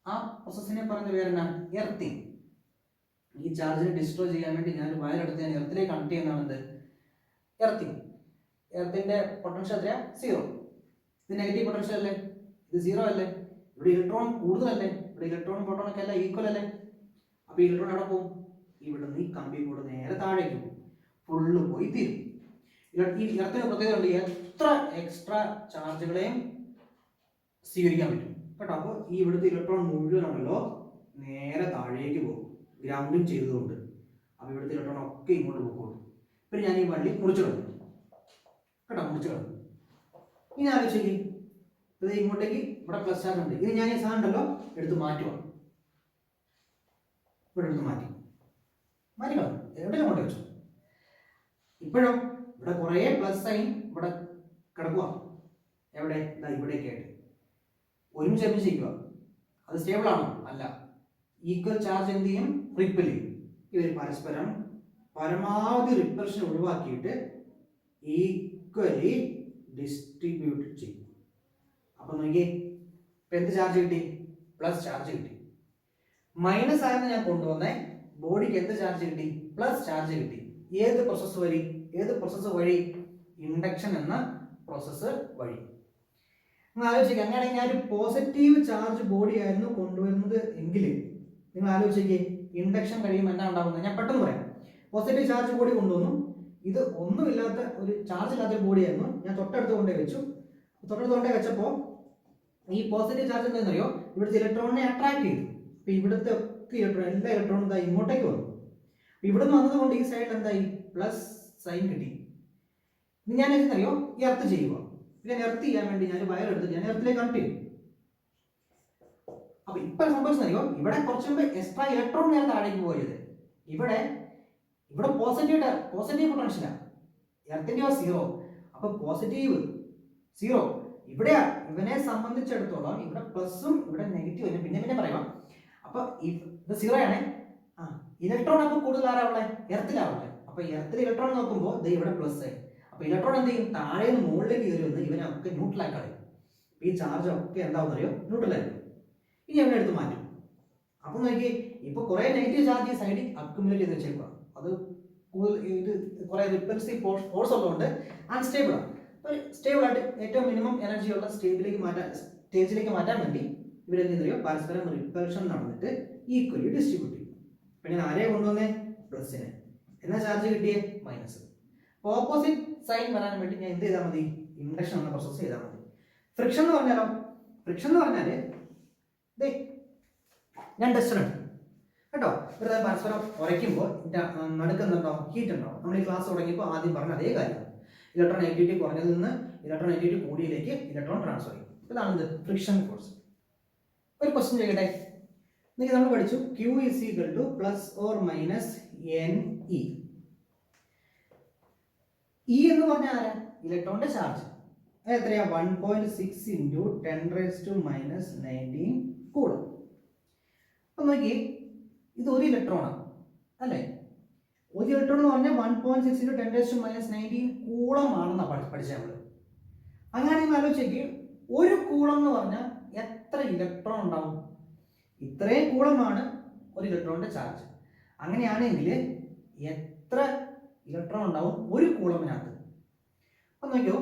ആ പ്രോസസ്സിനെ പറയുന്ന പേരെന്നാ? എർത്തിങ്. ഈ ചാർജിനെ ഡിസ്ട്രോയ് ചെയ്യാൻ വേണ്ടി ഞാൻ ഒരു വയർ എടുത്ത് ഞാൻ എർത്തിലേക്ക് കണക്ട് ചെയ്യുന്നതാണ് എർത്തിങ്. എർത്തിന്റെ പൊട്ടൻഷ്യൽ എത്രയാ? 0. ഇത് നെഗറ്റീവ് പൊട്ടൻഷ്യൽ അല്ലേ, ഇത് 0 അല്ലേ. ഇവിടെ ഇലക്ട്രോൺ കൂടുതലല്ലേ, ഇവിടെ ഇലക്ട്രോൺ പ്രോട്ടോൺ ഒക്കെ അല്ല ഈക്വൽ അല്ലേ. അപ്പൊ ഇലക്ട്രോൺ എവിടെ പോകും? ഇവിടുന്ന് ഈ കമ്പി കൂടെ നേരെ താഴേക്ക് പോകും, ഫുള്ള് പോയി തീരും. ഈ എർത്തിന് പ്രത്യേകത ഉണ്ട്, എത്ര എക്സ്ട്രാ ചാർജുകളെയും സ്വീകരിക്കാൻ പറ്റും കേട്ടോ. അപ്പോൾ ഈ ഇവിടുത്തെ ഇലക്ട്രോൺ മുഴുവനാണല്ലോ നേരെ താഴേക്ക് പോകും, ഗ്രൗണ്ടിങ് ചെയ്തതുകൊണ്ട്. അപ്പോൾ ഇവിടുത്തെ ഇലക്ട്രോൺ ഒക്കെ ഇങ്ങോട്ട് പോകുള്ളൂ. പിന്നെ ഞാൻ ഈ വള്ളി മുറിച്ചു കളഞ്ഞു കേട്ടോ, മുറിച്ചു കളഞ്ഞു. ഇനി ആലോചിക്ക്, ഇത് ഇങ്ങോട്ടേക്ക് ഇവിടെ പ്ലസ് ചാർജ് ഉണ്ട്. ഇത് ഞാൻ ഈ സാധനം ഉണ്ടല്ലോ എടുത്ത് മാറ്റുക, ഇവിടെ എടുത്ത് മാറ്റിക്കളഞ്ഞു, എവിടെ കൊണ്ട് വെച്ചു. ഇപ്പോഴോ ഇവിടെ കുറേ പ്ലസ് സൈൻ ഇവിടെ കിടക്കുക, എവിടെ? ഇവിടേക്ക് ആയിട്ട് ഒരുമിച്ചിരിക്കുക. അത് സ്റ്റേബിൾ ആണോ? അല്ല. ഈക്വൽ ചാർജ് എന്ത് ചെയ്യും? റിപ്പൽ ചെയ്യും. ഇവർ പരസ്പരം പരമാവധി റിപ്പൽഷൻ ഒഴിവാക്കിയിട്ട് ഈക്വലി ഡിസ്ട്രിബ്യൂട്ട് ചെയ്യും. അപ്പൊ നോക്കിയേ, ഇപ്പൊ എന്ത് ചാർജ് കിട്ടി? പ്ലസ് ചാർജ് കിട്ടി. മൈനസ് ആയെന്ന് ഞാൻ കൊണ്ടുവന്നേ, ബോഡിക്ക് എന്ത് ചാർജ് കിട്ടി? പ്ലസ് ചാർജ് കിട്ടി. ഏത് പ്രോസസ്സ് വഴി? ഇൻഡക്ഷൻ എന്ന പ്രോസസ്സ് വഴി. ആലോചിക്കുക, അങ്ങനെയാണെങ്കിൽ ഞാൻ ഒരു പോസിറ്റീവ് ചാർജ് ബോഡി ആയിരുന്നു കൊണ്ടുവരുന്നത് എങ്കിൽ നിങ്ങൾ ആലോചിക്കേ, ഇൻഡക്ഷൻ കഴിയുമ്പോൾ എന്നാ ഉണ്ടാകുന്നത്? ഞാൻ പെട്ടെന്ന് പറയാം. പോസിറ്റീവ് ചാർജ് ബോഡി കൊണ്ടുവന്നു, ഇത് ഒന്നുമില്ലാത്ത ഒരു ചാർജ് ഇല്ലാത്ത ബോഡിയായിരുന്നു, ഞാൻ തൊട്ടടുത്ത് കൊണ്ടേ വെച്ചു. തൊട്ടടുത്ത് കൊണ്ടേ വെച്ചപ്പോൾ ഈ പോസിറ്റീവ് ചാർജ് എന്താണെന്നറിയോ, ഇവിടുത്തെ ഇലക്ട്രോണിനെ അട്രാക്ട് ചെയ്തു. അപ്പോൾ ഇവിടുത്തെ ഒക്കെ ഇലക്ട്രോൺ, എല്ലാ ഇലക്ട്രോണും എന്താ ഇങ്ങോട്ടേക്ക് വന്നു. ഇവിടെ നിന്ന് വന്നതുകൊണ്ട് ഈ സൈഡിൽ എന്തായി, പ്ലസ് സൈൻ കിട്ടി. ഇനി ഞാൻ എന്തെന്നറിയോ, എർത്ത് ചെയ്യുക. ഞാൻ എർത്ത് ചെയ്യാൻ വേണ്ടി ഞാൻ വയർ എടുത്ത് ഞാൻ എർത്തിലേക്ക് കണക്ട് ചെയ്യും. അപ്പൊ ഇപ്പൊ സംഭവിച്ചറിയോ, ഇവിടെ കുറച്ച് മുമ്പ് എക്സ്ട്രാ ഇലക്ട്രോൺ നേരെ താഴേക്ക് പോയത്, ഇവിടെ പോസിറ്റീവ് പൊട്ടൻഷ്യലാണ്, എർത്തിന്റെയോ സീറോ. അപ്പൊ പോസിറ്റീവ് സീറോ ഇവിടെയാ. ഇവനെ സംബന്ധിച്ചിടത്തോളം ഇവിടെ പ്ലസും ഇവിടെ നെഗറ്റീവ്, പിന്നെ പറയാം. അപ്പൊ ഇത് സീറോ ആണ്. ഇലക്ട്രോൺ അപ്പൊ കൂടുതൽ ആരാവുള്ളേ, എർത്തിലാവുള്ളേ. അപ്പൊ എർത്തിൽ ഇലക്ട്രോൺ നോക്കുമ്പോൾ ഇവിടെ പ്ലസ് ആയി. അപ്പൊ ഇലക്ട്രോൺ എന്ത് ചെയ്യും, താഴെ നിന്ന് മുകളിലേക്ക് കയറി വന്ന് ഇവനൊക്കെ ന്യൂട്രലായി കളയും. ഈ ചാർജ് ഒക്കെ എന്താവും അറിയോ, ന്യൂട്രലായിരിക്കും. ഇനി അവനെ എടുത്ത് മാറ്റും. അപ്പൊ നോക്കി, ഇപ്പൊ കുറെ നെഗറ്റീവ് ചാർജ് ഈ സൈഡിൽ അക്യുമുലേറ്റ് ചെയ്ത് വെച്ചേക്കുക. അത് ഇത് കുറെ റിപ്പൽസീവ് ഫോഴ്സ് ഉള്ളതുകൊണ്ട് അൺസ്റ്റേബിൾ ആണ്. സ്റ്റേബിൾ ആയിട്ട് ഏറ്റവും മിനിമം എനർജി ഉള്ള സ്റ്റേജിലേക്ക് മാറ്റാൻ വേണ്ടി ഇവരെന്ത് ചെയ്യുന്നറിയോ, പരസ്പരം റിപ്പൽഷൻ നടന്നിട്ട് ഈക്വലി ഡിസ്ട്രിബ്യൂട്ട് ചെയ്യും. പിന്നെ ആരെയെ കൊണ്ടുവന്നേ, പ്ലസിനെ. എന്നാ ചാർജ് കിട്ടിയേ, മൈനസ്. ഓപ്പോസിറ്റ് സൈൻ വരാൻ വേണ്ടി ഞാൻ എന്ത് ചെയ്താൽ മതി, ഇൻഡക്ഷൻ എന്ന പ്രോസസ് ചെയ്താൽ മതി. ഫ്രിക്ഷൻ എന്ന് പറഞ്ഞാലോ, ഫ്രിക്ഷൻ എന്ന് പറഞ്ഞാല് ഞാൻ ടെസ്റ്റർ ഉണ്ട് കേട്ടോ. ഇവിടെ പരസ്പരം ഉരയ്ക്കുമ്പോൾ നടുക്കുന്നുണ്ടോ, ഹീറ്റ് ഉണ്ടോ. നമ്മൾ ഈ ക്ലാസ് തുടങ്ങിയപ്പോൾ ആദ്യം പറഞ്ഞ അതേ കാര്യം. ഇലക്ട്രോൺ നെഗറ്റിവിറ്റി കുറഞ്ഞതിൽ നിന്ന് ഇലക്ട്രോൺ നെഗറ്റിവിറ്റി കൂടിയിലേക്ക് ഇലക്ട്രോൺ ട്രാൻസ്ഫർ ചെയ്യും. ഇതാണ് ഫ്രിക്ഷൻ ഫോഴ്സ്. ഒരു ക്വസ്റ്റ്യൻ ചെയ്യട്ടെ. എന്നിട്ട് നമ്മൾ പഠിച്ചു Q is equal to plus or minus NE. E എന്ന് പറഞ്ഞാൽ ആരാ, ഇലക്ട്രോണിന്റെ ചാർജ്. എത്രയാ, 1.6 into 10⁻⁻19 കൂളും. അപ്പൊ നോക്കി, ഇത് ഒരു ഇലക്ട്രോണാണ് അല്ലേ. ഒരു ഇലക്ട്രോൺ എന്ന് പറഞ്ഞാൽ 1.6 into 10⁻⁻19 കൂളം ആണെന്നാണ് പഠിച്ചത് നമ്മള്. അങ്ങനെ ആലോചിച്ചേക്ക്, ഒരു കൂളം എന്ന് പറഞ്ഞാൽ എത്ര ഇലക്ട്രോൺ ഉണ്ടാവും? ഇത്രയും കൂളമാണ് ഒരു ഇലക്ട്രോണിന്റെ ചാർജ്. അങ്ങനെയാണെങ്കിൽ എത്ര ഇലക്ട്രോൺ ഉണ്ടാവും ഒരു കൂളമിനകത്ത്? അപ്പൊ നോക്കിയോ,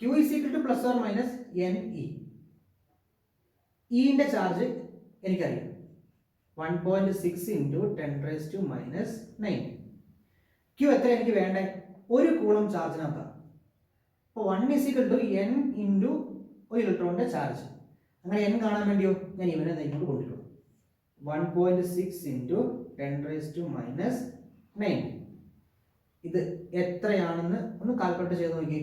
Q is equal to plus or minus NE. ഇന്റെ ചാർജ് എനിക്കറിയാം, 1.6 into 10⁻⁻9. Q എത്ര എനിക്ക് വേണ്ടേ, ഒരു കൂളം ചാർജിനകത്താണ്. അപ്പോൾ 1 is equal to N into ഒരു ഇലക്ട്രോണിന്റെ ചാർജ്. അങ്ങനെ n കാണാൻ വേണ്ടിയോ ഞാൻ ഇവനെ ഇങ്ങോട്ട് കൊണ്ടുവരും. 1.6 into 10⁻⁻9. ഇത് എത്രയാണെന്ന് ഒന്ന് കാൽക്കുലേറ്റ് ചെയ്ത് നോക്കി.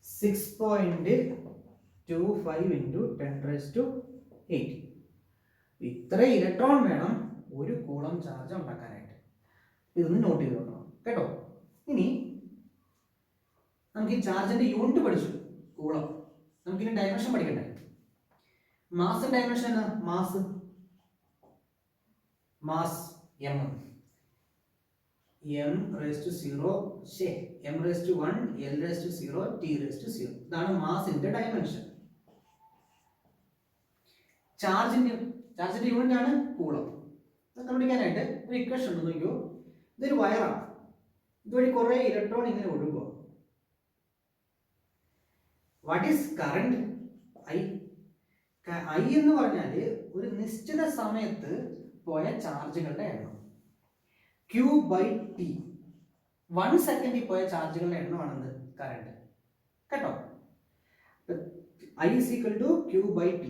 6.25 into 10⁻8. ഇത്ര ഇലക്ട്രോൺ വേണം ഒരു കൂളം ചാർജ് ഉണ്ടാക്കാനായിട്ട്. ഇതൊന്ന് നോട്ട് ചെയ്ത് വെക്കണം കേട്ടോ. ഇനി നമുക്ക് ഈ ചാർജിന്റെ യൂണിറ്റ് പഠിച്ചു, കൂളം. നമുക്കിനി ഡയമെൻഷൻ പഠിക്കണ്ടേ. മാസ് ഡയമെൻഷൻ എന്നാ, mass m, m⁻0, m⁻1, l⁻0, t⁻0. ഇതാണ് മാസിന്റെ ഡയമെൻഷൻ. ചാർജിന്റെ യൂണിറ്റ് ആണ് കൂളം. കണ്ടുപിടിക്കാനായിട്ട് ഒരു ഇക്വേഷൻ ഉണ്ട്, നോക്കിയോ. ഇതൊരു വയറാണ്, ഇതുവഴി കുറെ ഇലക്ട്രോൺ ഇങ്ങനെ ഒഴുകുക. What is current? I എന്ന് പറഞ്ഞാൽ ഒരു നിശ്ചിത സമയത്ത് പോയ ചാർജുകളുടെ എണ്ണം. Q/T 1 സെക്കൻഡിൽ പോയ ചാർജുകളുടെ എണ്ണമാണെന്ന് കറണ്ട് കേട്ടോ. I is equal to Q/T.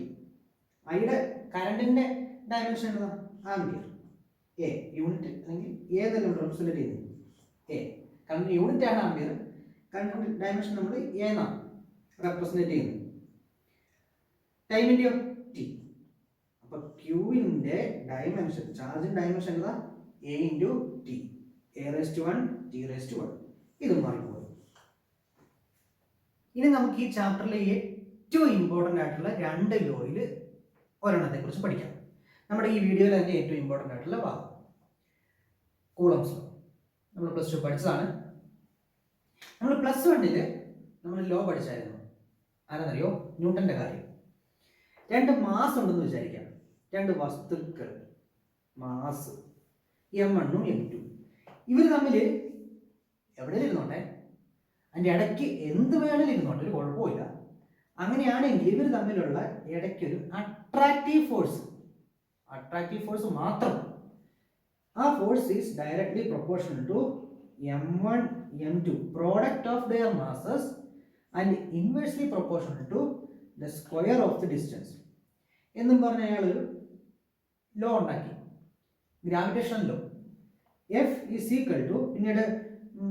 ഐയുടെ കറണ്ടിന്റെ ഡയമെൻഷൻ എന്താ, ആംപിയർ. എ യൂണിറ്റ് അല്ലെങ്കിൽ ഏതെല്ലാം റെപ്രസെന്റ് ചെയ്യുന്നത് എ, കറണ്ട് യൂണിറ്റ് ആണ് ആംപിയർ. കറണ്ട് ഡയമെൻഷൻ നമ്മൾ എ എന്നാണ് റെപ്രസെന്റ് ചെയ്യുന്നത്. ടൈമിന്റെയോ ടി. അപ്പൊ ക്യൂവിന്റെ ഡയമെൻഷൻ, ചാർജിന്റെ ഡയമെൻഷൻ എന്താ, A into T, a⁻1 t⁻1. ഇത് മാറിപ്പോയി. ഇനി നമുക്ക് ഈ ചാപ്റ്ററിലെ ഏറ്റവും ഇമ്പോർട്ടൻ്റ് ആയിട്ടുള്ള 2 ലോയിൽ ഒരെണ്ണത്തെ കുറിച്ച് പഠിക്കാം. നമ്മുടെ ഈ വീഡിയോയിൽ തന്നെ ഏറ്റവും ഇമ്പോർട്ടൻ്റ് ആയിട്ടുള്ള ഭാഗം കൂളംസ് ലോ. നമ്മൾ +2 പഠിച്ചതാണ്. നമ്മൾ +1 നമ്മൾ ലോ പഠിച്ചായിരുന്നു. ആരാന്നറിയോ, ന്യൂട്ടന്റെ കാര്യം. 2 മാസ് ഉണ്ടെന്ന് വിചാരിക്കാം, 2 വസ്തുക്കൾ, മാസ് m1 ഉം m2. ഇവർ തമ്മിൽ എവിടെ ഇരുന്നോട്ടെ, അതിൻ്റെ ഇടയ്ക്ക് എന്ത് വേണേലും ഇരുന്നോട്ടെ, ഒരു കുഴപ്പമില്ല. അങ്ങനെയാണെങ്കിൽ ഇവർ തമ്മിലുള്ള ഇടയ്ക്കൊരു അട്രാക്റ്റീവ് ഫോഴ്സ് മാത്രം, ആ force is directly proportional to m1 m2 product of their masses and inversely proportional to the square of the distance എന്നും പറഞ്ഞ അയാൾ ഒരു ലോ ഉണ്ടാക്കി, gravitational law. F is equal to, പിന്നീട്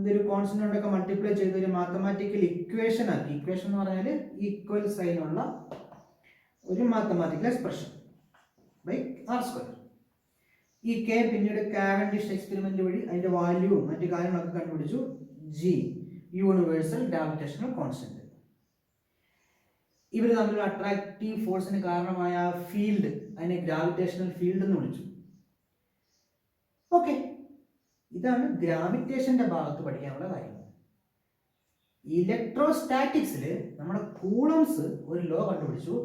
ഇതൊരു കോൺസ്റ്റന്റൊക്കെ മൾട്ടിപ്ലൈ ചെയ്ത് ഒരു മാത്തമാറ്റിക്കൽ ഇക്വേഷൻ ആക്കി. ഇക്വേഷൻ എന്ന് പറഞ്ഞാൽ ഈക്വൽ സൈൻ ഉള്ള ഒരു mathematical expression by R square. ഈ കെ പിന്നീട് കാവൻഡിഷ് എക്സ്പെരിമെന്റ് വഴി അതിന്റെ വാല്യൂവും മറ്റു കാര്യങ്ങളൊക്കെ കണ്ടുപിടിച്ചു. G, universal gravitational constant. ഇവർ തമ്മിലുള്ള അട്രാക്റ്റീവ് ഫോഴ്സിന് കാരണമായ ഫീൽഡ്, അതിനെ ഗ്രാവിറ്റേഷണൽ ഫീൽഡ് എന്ന് വിളിച്ചു. ഓക്കെ, ഇതാണ് ഗ്രാവിറ്റേഷന്റെ ഭാഗത്ത് പഠിക്കാനുള്ള കാര്യങ്ങൾ. ഇലക്ട്രോസ്റ്റാറ്റിക്സിൽ നമ്മുടെ കൂളംസ് ഒരു ലോ കണ്ടുപിടിച്ചു.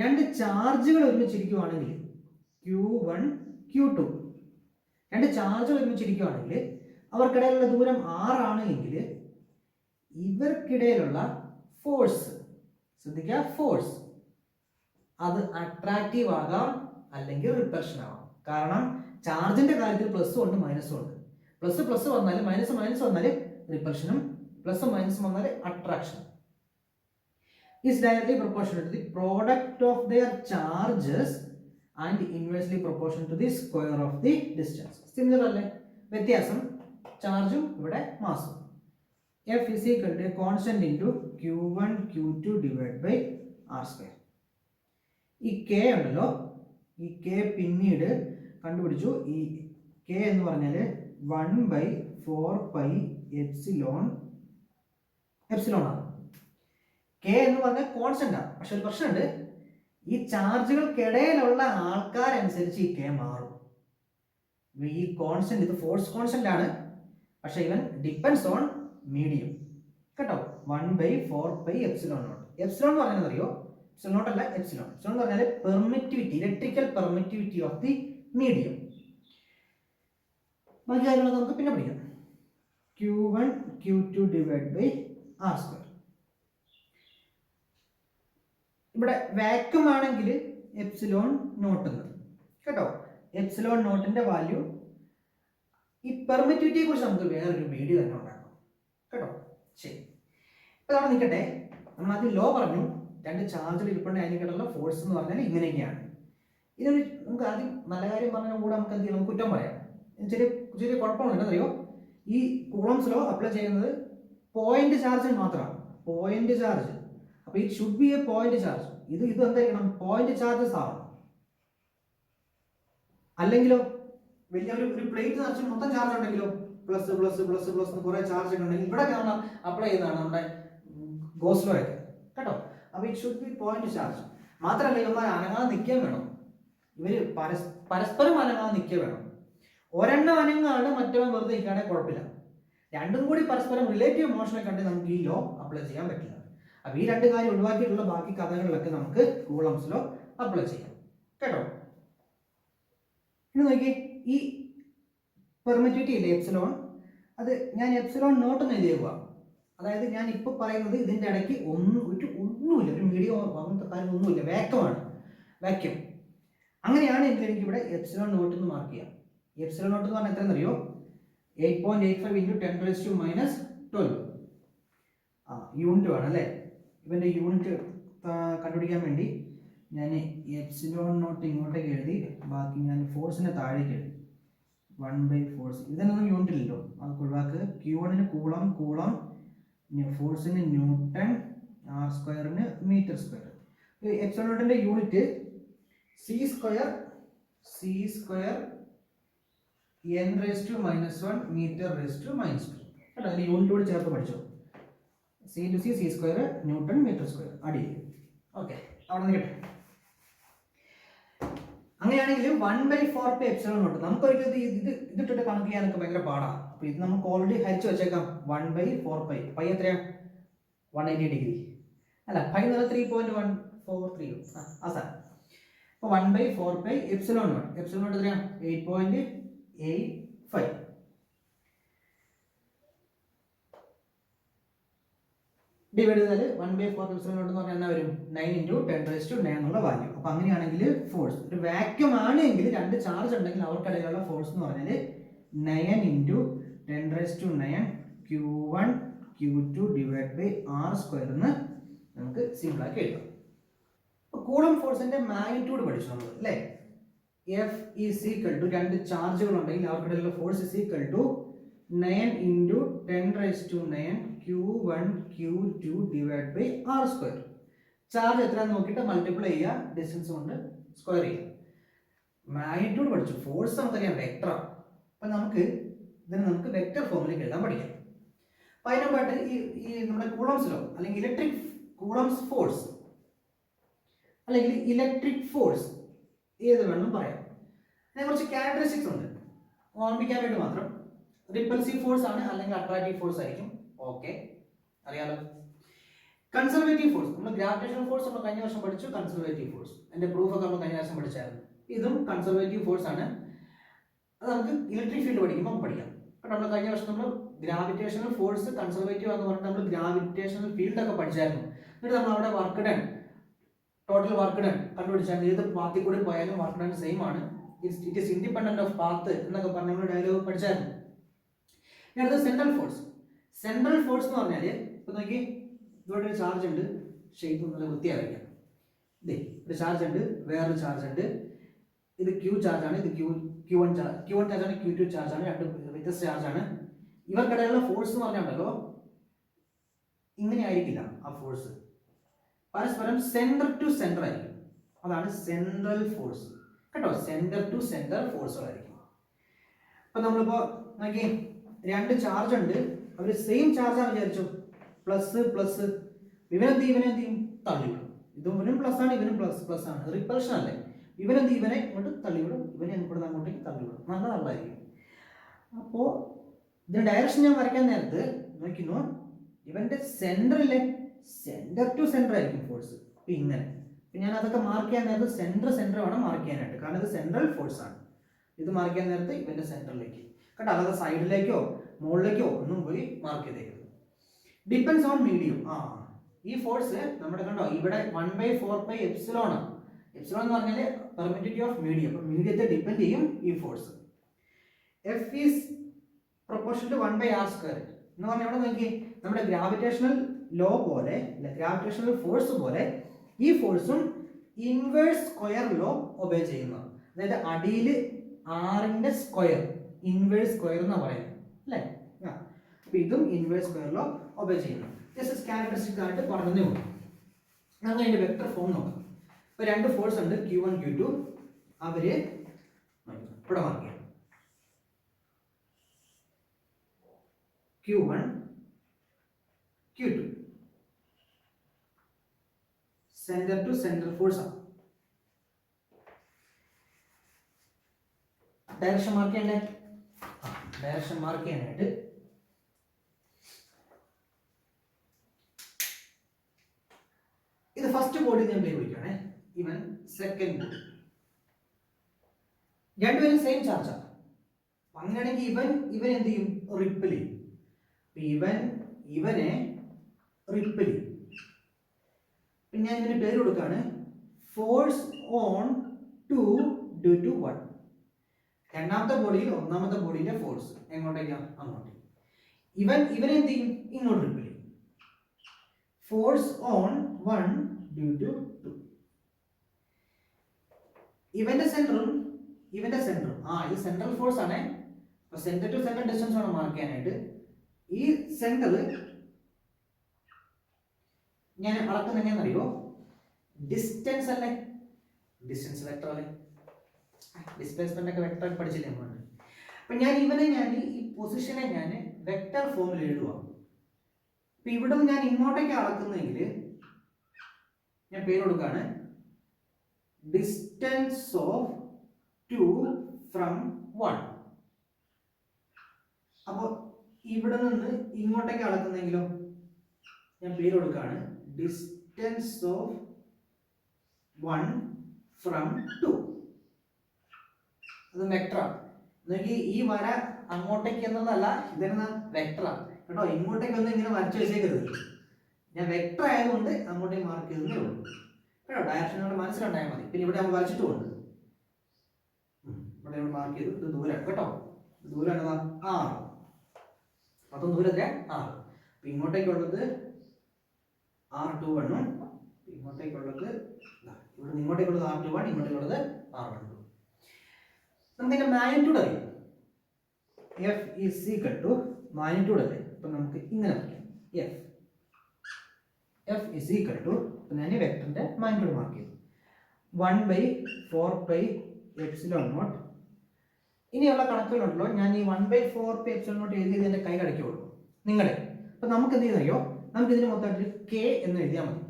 രണ്ട് ചാർജുകൾ ഒരുമിച്ചിരിക്കുവാണെങ്കിൽ Q1 Q2, രണ്ട് ചാർജുകൾ ഒരുമിച്ചിരിക്കുവാണെങ്കിൽ അവർക്കിടയിലുള്ള ദൂരം r ആണ് എങ്കിൽ ഇവർക്കിടയിലുള്ള ഫോഴ്സ്, ശ്രദ്ധിക്കുക, ഫോഴ്സ് അത് അട്രാക്റ്റീവ് ആകാം അല്ലെങ്കിൽ റിപ്പൽഷൻ ആവാം. കാരണം ചാർജിന്റെ കാര്യത്തിൽ പ്ലസും ഉണ്ട് മൈനസും ഉണ്ട്. പ്ലസ് പ്ലസ് വന്നാൽ മൈനസ് മൈനസ് വന്നാൽ റിപ്പൽഷനും, പ്ലസ് മൈനസും വന്നാൽ അട്രാക്ഷനും. Is directly proportional to the product of their charges and inversely proportional to the square of the distance. Similar അല്ലേ? വ്യത്യാസം ചാർജും ഇവിടെ മാസും. F is equal to a constant into Q1 Q2 divided by R square. ഈ K ഉണ്ടല്ലോ, ഈ K പിന്നീട് കണ്ടുപിടിച്ചു. ഈ K എന്ന് പറഞ്ഞാൽ 1/4 എപ്സിലോൺ ആണ്. K എന്ന് പറഞ്ഞാൽ കോൺസ്റ്റന്റ് ആണ്. പക്ഷെ ഒരു പ്രശ്നമുണ്ട്, ഈ ചാർജുകൾക്കിടയിലുള്ള ആൾക്കാരനുസരിച്ച് ഈ K മാറും. ഈ കോൺസ്റ്റന്റ്, ഇത് ഫോഴ്സ് കോൺസ്റ്റന്റ് ആണ്, പക്ഷെ ഇവൻ ഡിപ്പെൻഡ്സ് ഓൺ മീഡിയം കേട്ടോ. 1/4 എപ്സിലോൺ നോട്ട്. എപ്സിലോൺ എന്ന് പറഞ്ഞാൽ അറിയോ? എപ്സിലോൺ നോട്ട് അല്ല, എപ്സിലോൺ. എപ്സിലോൺ എന്ന് പറഞ്ഞാൽ permittivity, electrical permittivity of the medium. ബാക്കി കാര്യങ്ങളൊക്കെ നമുക്ക് പിന്നെ പഠിക്കാം. Q1 Q2 divided by R square. ഇവിടെ വാക്യൂം ആണെങ്കിൽ എപ്സിലോൺ നോട്ട് എന്ന് കേട്ടോ. എപ്സിലോൺ നോട്ടിന്റെ വാല്യൂ, ഈ പെർമിറ്റിവിറ്റിയെ കുറിച്ച് നമുക്ക് വേറൊരു വീഡിയോ തന്നെ ഉണ്ടാക്കാം കേട്ടോ. ശരി, ഇപ്പൊ അവിടെ നിൽക്കട്ടെ. നമ്മൾ ആദ്യം ലോ പറഞ്ഞു, രണ്ട് ചാർജുകൾ ഇരിപ്പുണ്ടെങ്കിൽ അതിനിടയിലുള്ള ഫോഴ്സ് എന്ന് പറഞ്ഞാൽ ഇങ്ങനെയൊക്കെയാണ്. ഇതൊരു നമുക്ക് ആദ്യം നല്ല കാര്യം പറഞ്ഞാൽ കൂടെ നമുക്ക് എന്ത് ചെയ്യണം, നമുക്ക് കുറ്റം പറയാം. ചെറിയ ചെറിയ കുഴപ്പമുണ്ട്. എന്നറിയോ? ഈ കൂളംസ് ലോ അപ്ലൈ ചെയ്യുന്നത് പോയിന്റ് ചാർജിൽ മാത്രമാണ്. പോയിന്റ് ചാർജ്, അപ്പൊ it should be A point charge. ഇത് എന്തായിരിക്കണം? പോയിന്റ് ചാർജസ് ആവണം. അല്ലെങ്കിലോ വലിയ ഒരു പ്ലേറ്റ് നിറച്ച് മൊത്തം ചാർജ് ഉണ്ടെങ്കിലോ പ്ലസ് പ്ലസ് പ്ലസ് പ്ലസ് കുറെ ചാർജ് ഒക്കെ ഉണ്ടെങ്കിൽ ഇവിടെ നമ്മൾ അപ്ലൈ ചെയ്യുന്നതാണ് നമ്മുടെ ഗോസ് ലോ ഒക്കെ കേട്ടോ. അപ്പൊ it should be point charge. മാത്രമല്ല ഇവന്മാർ അനങ്ങാതെ നിൽക്കാൻ വേണം. ഇവര് പരസ്പരം അനങ്ങാതെ നിൽക്കുക വേണം. ഒരെണ്ണം അനങ്ങാണ്ട് മറ്റവൻ വെറുതെ നിൽക്കുകയാണെങ്കിൽ കുഴപ്പമില്ല. രണ്ടും കൂടി പരസ്പരം റിലേറ്റീവ് മോഷനെ കണ്ട് നമുക്ക് ഈ ലോ അപ്ലൈ ചെയ്യാൻ പറ്റില്ല. അപ്പൊ ഈ രണ്ട് കാര്യം ഒഴിവാക്കിയിട്ടുള്ള ബാക്കി കഥകളിലൊക്കെ നമുക്ക് കൂളംസ് ലോ അപ്ലൈ ചെയ്യാം കേട്ടോ. ഇനി നോക്കി, ഈ പെർമിറ്റിവിറ്റി ഇല്ലേ എപ്സിലോൺ, അത് ഞാൻ എപ്സിലോൺ നോട്ട് എന്ന് എഴുതിയേക്കുക. അതായത് ഞാൻ ഇപ്പൊ പറയുന്നത് ഇതിന്റെ ഇടയ്ക്ക് ഒന്നുമില്ല, ഒരു മീഡിയം അങ്ങനത്തെ കാര്യം ഒന്നുമില്ല, വാക്യൂം. അങ്ങനെയാണ് എങ്കിൽ എനിക്ക് ഇവിടെ എപ്സിലോൺ നോട്ട് എന്ന് മാർക്ക് ചെയ്യാം. എപ്സിലോൺ നോട്ട് എന്ന് പറഞ്ഞാൽ എത്രയെന്നറിയോ? 8.85 × 10⁻⁻12. യൂണിറ്റ് വേണം അല്ലേ? ഇവന്റെ യൂണിറ്റ് കണ്ടുപിടിക്കാൻ വേണ്ടി ഞാൻ എപ്സിലോൺ നോട്ട് ഇങ്ങോട്ടേക്ക് എഴുതി, ബാക്കി ഞാൻ ഫോഴ്സിനെ താഴേക്ക് എഴുതി. 1/4. ഇതിനൊന്നും യൂണിറ്റ് ഇല്ലല്ലോ, അത് ഒഴിവാക്ക്. Q1 കൂളം, ഫോഴ്സിന് ന്യൂട്ടൺ, R സ്ക്വയറിന് മീറ്റർ സ്ക്വയർ. എപ്സിലോൺ നോട്ടിന്റെ unit C square n⁻⁻1 m⁻⁻2 കേട്ടോ. അതിന്റെ യൂണിറ്റ് കൂടി ചേർത്ത് പഠിച്ചോ. C square newton metre square അടി. ഓക്കെ, അവിടെ നിന്ന് കേട്ടെ. അങ്ങനെയാണെങ്കിൽ 1/4 എപ്സിലോൺ നോട്ട് നമുക്കൊരിക്കലും ഇതിട്ടിട്ട് കണക്ക് ചെയ്യാനൊക്കെ ഭയങ്കര പാടാണ്. അപ്പൊ ഇത് നമുക്ക് ഓൾറെഡി ഹരിച്ചു വെച്ചേക്കാം. 1/4 പൈ എത്രയാ? 180 ഡിഗ്രി അല്ല, പൈ എന്ന് പറഞ്ഞാൽ 3.143. ആ സാർ. അപ്പൊ 1/4 എപ്സിലോൺ നോട്ട്. എപ്സിലോൺ നോട്ട് എത്രയാ? 8.85. ഡിവൈഡ് ചെയ്താൽ 1/4 എപ്സിലോൺ നോട്ട് എന്ന് പറഞ്ഞാൽ എന്നാ വരും 9 × 10⁻9 എന്നുള്ള വാല്യൂ. അപ്പോൾ അങ്ങനെയാണെങ്കിൽ ഫോഴ്സ് ഒരു വാക്യൂം ആണെങ്കിൽ രണ്ട് ചാർജ് ഉണ്ടെങ്കിൽ അവർക്കിടയിലുള്ള ഫോഴ്സ് എന്ന് പറഞ്ഞാൽ 9 × 10⁻9 Q1 Q2 /r² എന്ന് നമുക്ക് സിമ്പിൾ ആക്കി എഴുതാം. കൂളംബ് ഫോഴ്സിന്റെ മാഗ്നിറ്റ്യൂഡ് പഠിച്ചു നമ്മൾ അല്ലേ. F ഈസ് ഈക്വൽ ടു രണ്ട് ചാർജുകൾ ഉണ്ടെങ്കിൽ അവർക്കിടയിലുള്ള force is equal to 9 × 10⁻9 Q1 Q2 /r². Charge എത്രയാണെന്ന് നോക്കിയിട്ട് മൾട്ടിപ്ലൈ ചെയ്യുക, ഡിസ്റ്റൻസ് കൊണ്ട് സ്ക്വയർ ചെയ്യുക. മാഗ്നിറ്റ്യൂഡ് പഠിച്ചു, ഫോഴ്സ് നമുക്കറിയാം വെക്ടറാണ്. അപ്പം നമുക്ക് വെക്ടർ ഫോമിലേക്ക് എഴുതാൻ പഠിക്കാം. അപ്പം അതിനുമ്പായിട്ട് ഈ നമ്മുടെ കൂളംസ് ലോ അല്ലെങ്കിൽ ഇലക്ട്രിക് കൂളംസ് ഫോഴ്സ് അല്ലെങ്കിൽ ഇലക്ട്രിക് ഫോഴ്സ് ഏത് വേണമെന്നും പറയാം. അതിനെ കുറച്ച് ക്യാരക്ടറിസ്റ്റിക്സ് ഉണ്ട്, ഓർമ്മിക്കാൻ വേണ്ടി മാത്രം. റിപ്പൽസീവ് ഫോഴ്സ് ആണ് അല്ലെങ്കിൽ അട്രാക്റ്റീവ് ഫോഴ്സ് ആയിരിക്കും. ഓക്കെ, അറിയാലോ. കൺസർവേറ്റീവ് ഫോഴ്സ്, നമ്മൾ ഗ്രാവിറ്റേഷണൽ ഫോഴ്സ് നമ്മൾ കഴിഞ്ഞ വർഷം പഠിച്ചു. കൺസർവേറ്റീവ് ഫോഴ്സ് അതിന്റെ പ്രൂഫ് ഒക്കെ നമ്മൾ കഴിഞ്ഞ വർഷം പഠിച്ചായിരുന്നു. ഇതും കൺസർവേറ്റീവ് ഫോഴ്സ് ആണ്. അത് നമുക്ക് ഇലക്ട്രിക് ഫീൽഡ് പഠിക്കുമ്പോൾ പഠിക്കാം. അപ്പോൾ നമ്മൾ കഴിഞ്ഞ വർഷം നമ്മൾ ഗ്രാവിറ്റേഷണൽ ഫോഴ്സ് കൺസർവേറ്റീവ് എന്ന് പറഞ്ഞിട്ട് നമ്മൾ ഗ്രാവിറ്റേഷണൽ ഫീൽഡ് ഒക്കെ പഠിച്ചായിരുന്നു. എന്നിട്ട് നമ്മൾ അവിടെ work done, total work done കണ്ടുപിടിച്ചാൽ ഏത് പാത്തിൽ കൂടി പോയാലും വർക്ക് ഡൺ സെയിം ആണ്. It is independent of path എന്നൊക്കെ പറഞ്ഞ് നമ്മൾ ഡയലോഗ് പഠിച്ചായിരുന്നു. അടുത്ത സെൻട്രൽ ഫോഴ്സ്. സെൻട്രൽ ഫോഴ്സ് എന്ന് പറഞ്ഞാൽ ഇപ്പൊ നോക്കി, ഇവിടെ ഒരു ചാർജ് ഉണ്ട്, ഷേപ്പ് നല്ല വൃത്തിയായിരിക്കാം. ഇതേ ഒരു ചാർജ് ഉണ്ട്, വേറൊരു ചാർജ് ഉണ്ട്. ഇത് Q ചാർജ് ആണ്, ഇത് Q1 ചാർജ് ആണ്, Q2 ചാർജ് ആണ്, രണ്ട് വ്യത്യസ്ത ചാർജ് ആണ്. ഇവർക്കിടയിലുള്ള ഫോഴ്സ് എന്ന് പറഞ്ഞാൽ ഇങ്ങനെ ആയിരിക്കില്ല. ആ ഫോഴ്സ് പരസ്പരം സെന്റർ ടു സെന്റർ ആയിരിക്കും. അതാണ് സെൻട്രൽ ഫോഴ്സ് കേട്ടോ. സെന്റർ ടു സെന്റർ ഫോഴ്സുകളായിരിക്കും. അപ്പൊ നമ്മളിപ്പോ നോക്കി, രണ്ട് ചാർജ് ഉണ്ട്, അവർ സെയിം ചാർജാണ് വിചാരിച്ചു, പ്ലസ് പ്ലസ്. ഇവനെന്ത് ചെയ്യും തള്ളിവിടും. ഇവനും പ്ലസ് ആണ്, ഇവനും പ്ലസ് ആണ്, റിപ്പൽഷൻ അല്ലേ. ഇവനെന്ത് ഇവനെ ഇങ്ങോട്ട് തള്ളിവിടും, ഇവനെ ഇങ്ങോട്ട് അങ്ങോട്ടേക്ക് തള്ളിവിടും. നല്ല നല്ലതായിരിക്കും. അപ്പോൾ ഇതിന്റെ ഡയറക്ഷൻ ഞാൻ വരയ്ക്കാൻ നേരത്ത് നോക്കുന്നു, ഇവന്റെ സെന്ററിലെ സെന്റർ ടു സെന്റർ ആയിരിക്കും ഫോഴ്സ്. അപ്പൊ ഇങ്ങനെ ഞാൻ അതൊക്കെ മാർക്ക് ചെയ്യാൻ നേരത്ത് സെന്റർ വേണം മാർക്ക് ചെയ്യാനായിട്ട്, കാരണം ഇത് സെൻട്രൽ ഫോഴ്സ് ആണ്. ഇത് മാർക്ക് ചെയ്യാൻ നേരത്ത് ഇവന്റെ സെന്ററിലേക്ക് കേട്ടോ, അല്ലാതെ സൈഡിലേക്കോ മുകളിലേക്കോ ഒന്നും പോയി മാർക്ക് ചെയ്തേക്കരുത്. Depends on medium. ഈ ഫോഴ്സ് നമ്മുടെ കണ്ടോ ഇവിടെ 1/4 എപ്സിലോൺ ആണ്. എപ്സിലോൺ എന്ന് പറഞ്ഞാൽ പെർമിറ്റിവിറ്റി ഓഫ് മീഡിയം. അപ്പോൾ മീഡിയത്തെ ഡിപ്പെൻഡ് ചെയ്യും ഈ force. F is proportional to 1/r² എന്ന് പറഞ്ഞാൽ അവിടെ നോക്കി, നമ്മുടെ ഗ്രാവിറ്റേഷണൽ ലോ പോലെ, ഗ്രാവിറ്റേഷണൽ ഫോഴ്സ് പോലെ ഈ ഫോഴ്സും ഇൻവേഴ്സ് സ്ക്വയർ ലോ ഒബേ ചെയ്യുന്നു. അതായത് അടിയിൽ ആറിന്റെ സ്ക്വയർ, ഇൻവേഴ്സ് സ്ക്വയർ എന്നാ പറയുന്നത് അല്ലേ. അപ്പൊ ഇതും ഇൻവേഴ്സ് സ്ക്വയർ ലോ ഒബേ ചെയ്യുന്നു. ജസ്റ്റ് ക്യാരക്ടറിസ്റ്റിക് ആയിട്ട് പറഞ്ഞതേ ഉള്ളൂ. അങ്ങനെ അതിന്റെ വെക്ടർ ഫോം നോക്കാം. ഇപ്പൊ രണ്ട് ഫോഴ്സ് ഉണ്ട്, Q1 Q2. അവര് ഇവിടെ മാർക്ക് ചെയ്യാം. Q1 Q2 center to center force ആണ്. ഡയറക്ഷൻ മാർക്ക് ചെയ്യണ്ടേ? ഡയറക്ഷൻ മാർക്ക് ചെയ്യാനായിട്ട് ഇത് ഫസ്റ്റ് ബോഡി ഞാൻ പേര് വിളിക്കുകയാണേ, ഇവൻ സെക്കൻഡ് ബോഡി. രണ്ടുപേരും സെയിം ചാർജാണ്. അങ്ങനെയാണെങ്കിൽ ഇവൻ എന്ത് ചെയ്യും? റിപ്പിൾ ചെയ്യും. ഇവനെ റിപ്പിൾ ചെയ്യും. ഞാൻ ഇതിന് പേര് കൊടുക്കാണ് ഫോഴ്സ് ഓൺ 2 ഡ്യൂ ടു 1. രണ്ടാമത്തെ ബോഡിയിൽ ഒന്നാമത്തെ ബോഡിയുടെ ഫോഴ്സ് എങ്ങോട്ടേക്കാണ്? അങ്ങോട്ട്. ഇവനെ എന്ത് ചെയ്യും? ഇങ്ങോട്ട് റിപ്പിൾ ചെയ്യും. Force on 1 due to 2. ഇവന്റെ സെന്ററും ഇത് സെൻട്രൽ ഫോഴ്സ് ആണ്. അപ്പൊ സെന്റർ ടു സെന്റർ ഡിസ്റ്റൻസ് വേണം മാർക്ക് ചെയ്യാനായിട്ട്. ഈ സെന്റർ ഞാൻ അളക്കുന്ന എങ്ങനെയാണെന്നറിയോ? ഡിസ്റ്റൻസ് അല്ലേ, ഡിസ്റ്റൻസ് വെക്ടർ അല്ലേ, ഡിസ്പ്ലേസ്മെന്റ് ഒക്കെ വെക്ടർ പഠിച്ചില്ലേ നമ്മൾ. അപ്പൊ ഞാൻ ഈ പൊസിഷനെ ഞാൻ വെക്ടർ ഫോമിൽ എഴുതുക. അപ്പൊ ഇവിടെ ഞാൻ ഇങ്ങോട്ടേക്ക് അളക്കുന്നെങ്കിൽ ഞാൻ പേര് കൊടുക്കാണ് ഡിസ്റ്റൻസ് ഓഫ് 2 ഫ്രം 1. അപ്പോൾ ഇവിടെ നിന്ന് ഇങ്ങോട്ടേക്ക് അളക്കുന്നെങ്കിലോ ഞാൻ പേര് കൊടുക്കാണ് ഡിസ്റ്റൻസ് ഓഫ് 1 ഫ്രം 2. അത് വെക്ടറാണ്. നോക്കി, ഈ വര അങ്ങോട്ടേക്ക് എന്നതല്ല, ഇതെന്ന വെക്ടറാണ് കേട്ടോ. ഇങ്ങോട്ടേക്ക് ഒന്നും ഇങ്ങനെ വരച്ചു വെച്ചേക്കരുത്. ഞാൻ വെക്ടർ ആയതുകൊണ്ട് അങ്ങോട്ടേക്ക് മാർക്ക് ചെയ്തേ ഉള്ളൂ കേട്ടോ. ഡയറക്ഷൻ നമ്മുടെ മനസ്സിലുണ്ടായാൽ മതി. പിന്നെ ഇവിടെ നമ്മൾ വരച്ചിട്ടുമുണ്ട്. ഇവിടെ നമ്മൾ മാർക്ക് ചെയ്തു. ഇത് ദൂരം കേട്ടോ. ദൂരം എന്നതാ 6. മൊത്തം ദൂരത്തെ 6. അപ്പൊ ഇങ്ങോട്ടേക്കുള്ളത് R21 ഇങ്ങോട്ടേക്കുള്ളത് ഇവിടെ ഇങ്ങോട്ടേക്കുള്ളത് R21 ഇങ്ങോട്ടേക്കുള്ളത് R12. നമുക്ക് ഇതിന്റെ മാഗ്നിറ്റ്യൂഡ് അറിയാം. F is equal to magnitude അല്ലേ. അപ്പൊ നമുക്ക് ഇങ്ങനെ പറയാം. F is equal to ഞാൻ വെക്ടറിന്റെ മാഗ്നിറ്റ്യൂഡ് മാർക്ക് ചെയ്തു 1/4πε0. ഇനിയുള്ള കണക്കുകളുണ്ടല്ലോ, ഞാൻ ഈ 1/4πε0 എഴുതിയത് എന്റെ കൈ കടക്കുള്ളൂ നിങ്ങളുടെ. അപ്പൊ നമുക്ക് എന്ത് ചെയ്യുന്നറിയോ, നമുക്ക് ഇതിന് മൊത്തമായിട്ട് K എന്ന് എഴുതിയാൽ മതി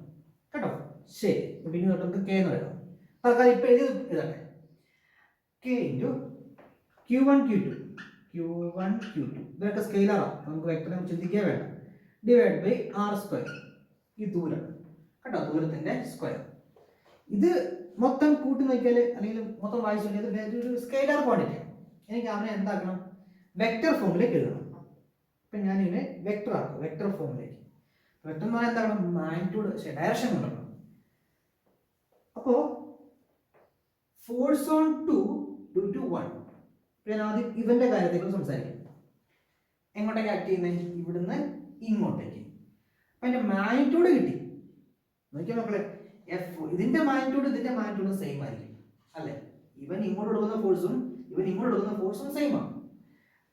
കേട്ടോ. ശരി, പിന്നെ തൊട്ട് നമുക്ക് K എന്ന് എഴുതാം. തൽക്കാലം ഇപ്പൊ എഴുതി എഴുതട്ടെ. K ഇൻറ്റു Q1 Q2 ഇതൊക്കെ സ്കെയിലറാണ്, നമുക്ക് വെക്ടറെ ചിന്തിക്കാൻ വേണ്ട. ഡിവൈഡ് ബൈ R², ഈ ദൂരം കേട്ടോ, ദൂരത്തിന്റെ സ്ക്വയർ. ഇത് മൊത്തം കൂട്ടി നോക്കിയാൽ അല്ലെങ്കിൽ മൊത്തം വായിച്ചു നോക്കിയാൽ ഒരു സ്കെയിലർ ക്വാണ്ടിറ്റി. എനിക്ക് അവനെ എന്താക്കണം, വെക്ടർ ഫോമിലേക്ക് എഴുതണം. അപ്പൊ ഞാനിങ്ങനെ വെക്ടർ ആക്കും, വെക്ടർ ഫോമിലേക്ക്. വെക്ടർ എന്ന് പറഞ്ഞാൽ എന്താണ്, മാഗ്നിറ്റ്യൂഡ് ഡയറക്ഷൻ കൊണ്ടുവരണം. അപ്പോ ഫോഴ്സ് ഓൺ 2 ഡ്യൂ ടു 1. ഞാൻ ആദ്യം ഇവന്റെ കാര്യത്തെക്കുറിച്ച് സംസാരിക്കും. എങ്ങോട്ടേക്ക് ആക്ട് ചെയ്യുന്നത്, ഇവിടുന്ന് ഇങ്ങോട്ടേക്ക്. അപ്പൊ എന്റെ മാഗ്നിറ്റ്യൂഡ് കിട്ടി. നോക്കിയാൽ മക്കളെ, ഇതിന്റെ മാഗ്നിറ്റ്യൂഡ് സെയിം ആയിരിക്കും അല്ലെ. ഇവൻ ഇങ്ങോട്ട് കൊടുക്കുന്ന ഫോഴ്സും ഇവൻ ഇങ്ങോട്ട് കൊടുക്കുന്ന ഫോഴ്സും സെയിം ആണ്,